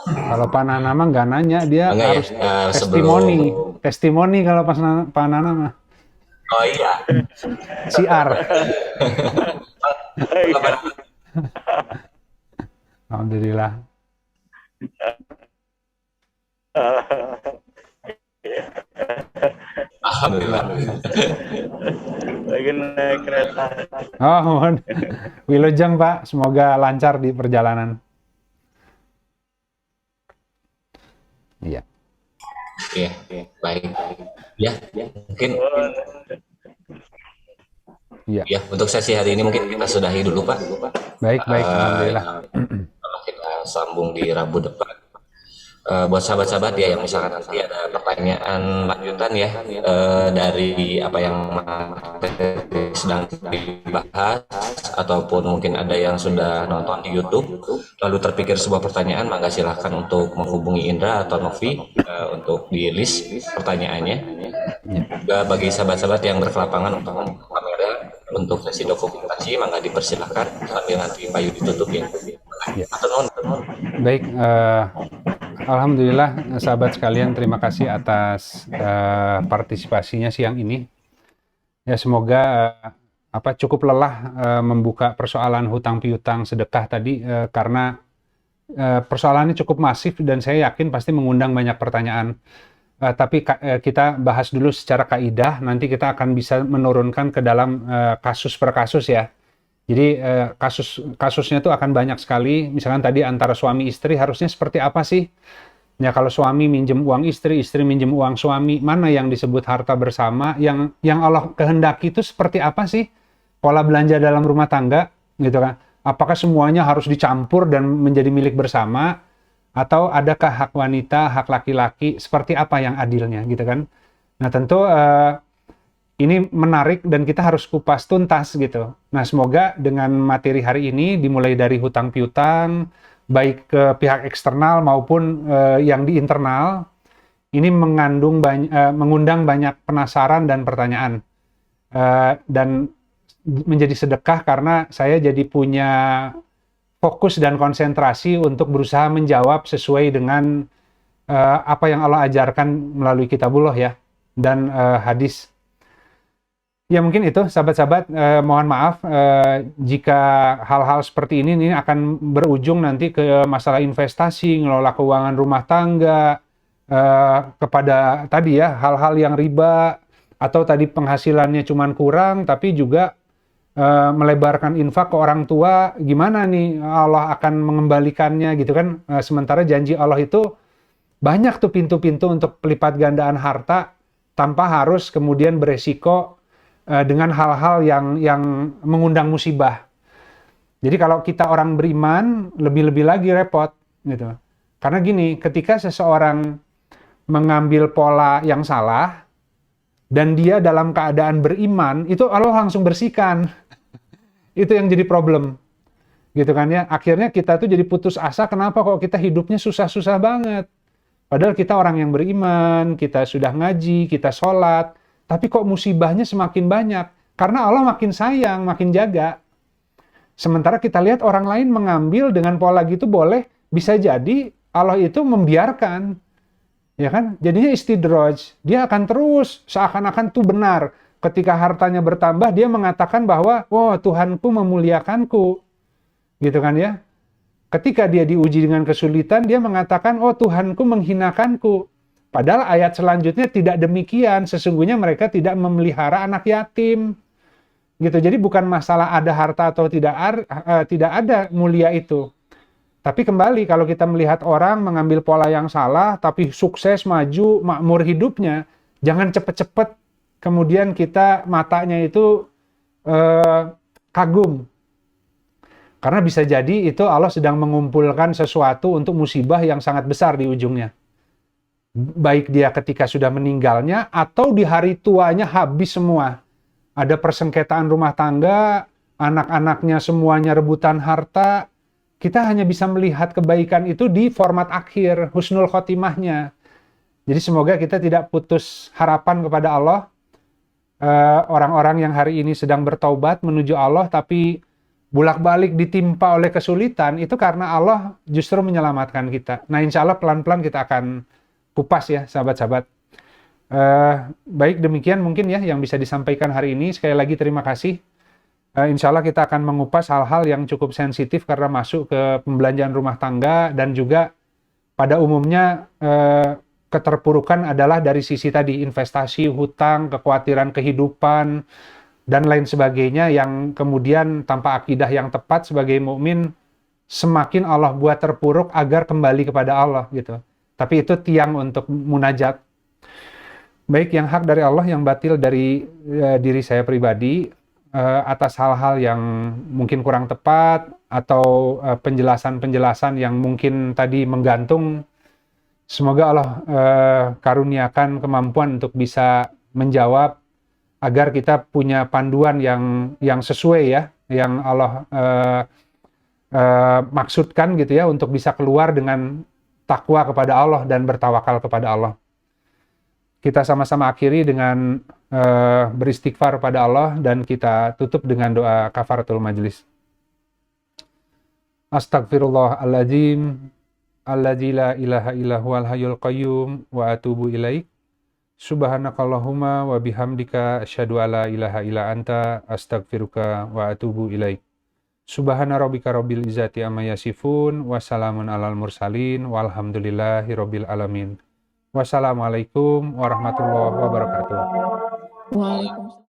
Kalau Pak Nana mah nggak nanya, dia Enggak ya, harus testimoni. sebelum... Testimoni kalau Pak Nana mah. Oh iya. Siar. Alhamdulillah. Alhamdulillah. Lagi naik kereta. Oh, mohon. Wilujeng Pak, semoga lancar di perjalanan. Iya. Iya, baik. Ya, mungkin Iya. ya untuk sesi hari ini mungkin kita sudahi dulu Pak. Baik, alhamdulillah. Kalau kita sambung di Rabu depan. Buat sahabat-sahabat ya yang misalkan nanti ada pertanyaan lanjutan ya, dari apa yang sedang dibahas ataupun mungkin ada yang sudah nonton di YouTube lalu terpikir sebuah pertanyaan, maka silahkan untuk menghubungi Indra atau Novi untuk di list pertanyaannya. Juga bagi sahabat-sahabat yang berkelapangan untuk membuka kamera untuk sesi dokumentasi, maka dipersilahkan sambil nanti Pak Yudi tutup ya. Baik, alhamdulillah sahabat sekalian, terima kasih atas partisipasinya siang ini. Ya semoga cukup lelah membuka persoalan hutang piutang sedekah tadi, karena persoalannya cukup masif dan saya yakin pasti mengundang banyak pertanyaan. Tapi kita bahas dulu secara kaidah, nanti kita akan bisa menurunkan ke dalam kasus per kasus ya. Jadi kasusnya tuh akan banyak sekali. Misalkan tadi antara suami istri harusnya seperti apa sih? Ya kalau suami minjem uang istri, istri minjem uang suami, mana yang disebut harta bersama? Yang Allah kehendaki itu seperti apa sih? Pola belanja dalam rumah tangga, gitu kan? Apakah semuanya harus dicampur dan menjadi milik bersama? Atau adakah hak wanita, hak laki-laki? Seperti apa yang adilnya, gitu kan? Nah tentu ini menarik dan kita harus kupas tuntas gitu. Nah semoga dengan materi hari ini dimulai dari hutang piutang, baik ke pihak eksternal maupun yang di internal, ini mengundang banyak penasaran dan pertanyaan. Dan menjadi sedekah karena saya jadi punya fokus dan konsentrasi untuk berusaha menjawab sesuai dengan apa yang Allah ajarkan melalui kitabullah ya, dan hadis. Ya mungkin itu sahabat-sahabat, mohon maaf jika hal-hal seperti ini akan berujung nanti ke masalah investasi, ngelola keuangan rumah tangga, kepada tadi ya hal-hal yang riba, atau tadi penghasilannya cuman kurang tapi juga melebarkan infak ke orang tua, gimana nih Allah akan mengembalikannya gitu kan. Sementara janji Allah itu banyak tuh pintu-pintu untuk pelipat gandaan harta tanpa harus kemudian beresiko dengan hal-hal yang mengundang musibah. Jadi kalau kita orang beriman, lebih-lebih lagi repot gitu. Karena gini, ketika seseorang mengambil pola yang salah dan dia dalam keadaan beriman, itu Allah langsung bersihkan. Itu yang jadi problem. Gitu kan ya. Akhirnya kita tuh jadi putus asa, kenapa kok kita hidupnya susah-susah banget. Padahal kita orang yang beriman, kita sudah ngaji, kita sholat, tapi kok musibahnya semakin banyak? Karena Allah makin sayang, makin jaga. Sementara kita lihat orang lain mengambil dengan pola gitu boleh, bisa jadi Allah itu membiarkan. Ya kan? Jadinya istidraj. Dia akan terus seakan-akan itu benar. Ketika hartanya bertambah, dia mengatakan bahwa, "Oh, Tuhanku memuliakanku." Gitu kan ya? Ketika dia diuji dengan kesulitan, dia mengatakan, "Oh, Tuhanku menghinakanku." Padahal ayat selanjutnya tidak demikian. Sesungguhnya mereka tidak memelihara anak yatim. Gitu. Jadi bukan masalah ada harta atau tidak ada mulia itu. Tapi kembali kalau kita melihat orang mengambil pola yang salah tapi sukses, maju, makmur hidupnya, jangan cepet-cepet kemudian kita matanya itu kagum. Karena bisa jadi itu Allah sedang mengumpulkan sesuatu untuk musibah yang sangat besar di ujungnya. Baik dia ketika sudah meninggalnya atau di hari tuanya habis semua. Ada persengketaan rumah tangga, anak-anaknya semuanya rebutan harta. Kita hanya bisa melihat kebaikan itu di format akhir, husnul khotimahnya. Jadi semoga kita tidak putus harapan kepada Allah. Orang-orang yang hari ini sedang bertaubat menuju Allah tapi bolak-balik ditimpa oleh kesulitan, itu karena Allah justru menyelamatkan kita. Nah insya Allah pelan-pelan kita akan kupas ya sahabat-sahabat. Baik demikian mungkin ya yang bisa disampaikan hari ini. Sekali lagi terima kasih. Insya Allah kita akan mengupas hal-hal yang cukup sensitif karena masuk ke pembelanjaan rumah tangga dan juga pada umumnya keterpurukan adalah dari sisi tadi investasi, hutang, kekhawatiran kehidupan dan lain sebagainya yang kemudian tanpa akidah yang tepat sebagai mukmin semakin Allah buat terpuruk agar kembali kepada Allah gitu. Tapi itu tiang untuk munajat. Baik yang hak dari Allah, yang batil dari diri saya pribadi atas hal-hal yang mungkin kurang tepat atau penjelasan-penjelasan yang mungkin tadi menggantung. Semoga Allah karuniakan kemampuan untuk bisa menjawab agar kita punya panduan yang sesuai ya, yang Allah maksudkan gitu ya, untuk bisa keluar dengan takwa kepada Allah dan bertawakal kepada Allah. Kita sama-sama akhiri dengan beristighfar pada Allah dan kita tutup dengan doa kafaratul majlis. Astagfirullahaladzim, alladzi la ilaha illa huwal hayyul qayyum wa atubu ilaik. Subhanakallahumma wa bihamdika asyhadu alla ilaha illa anta astaghfiruka wa atubu ilaik. Subhana rabbika rabbil izzati amma yasifun wa salamun alal mursalin walhamdulillahi rabbil alamin. Wassalamualaikum warahmatullahi wabarakatuh. Waalaikumsalam.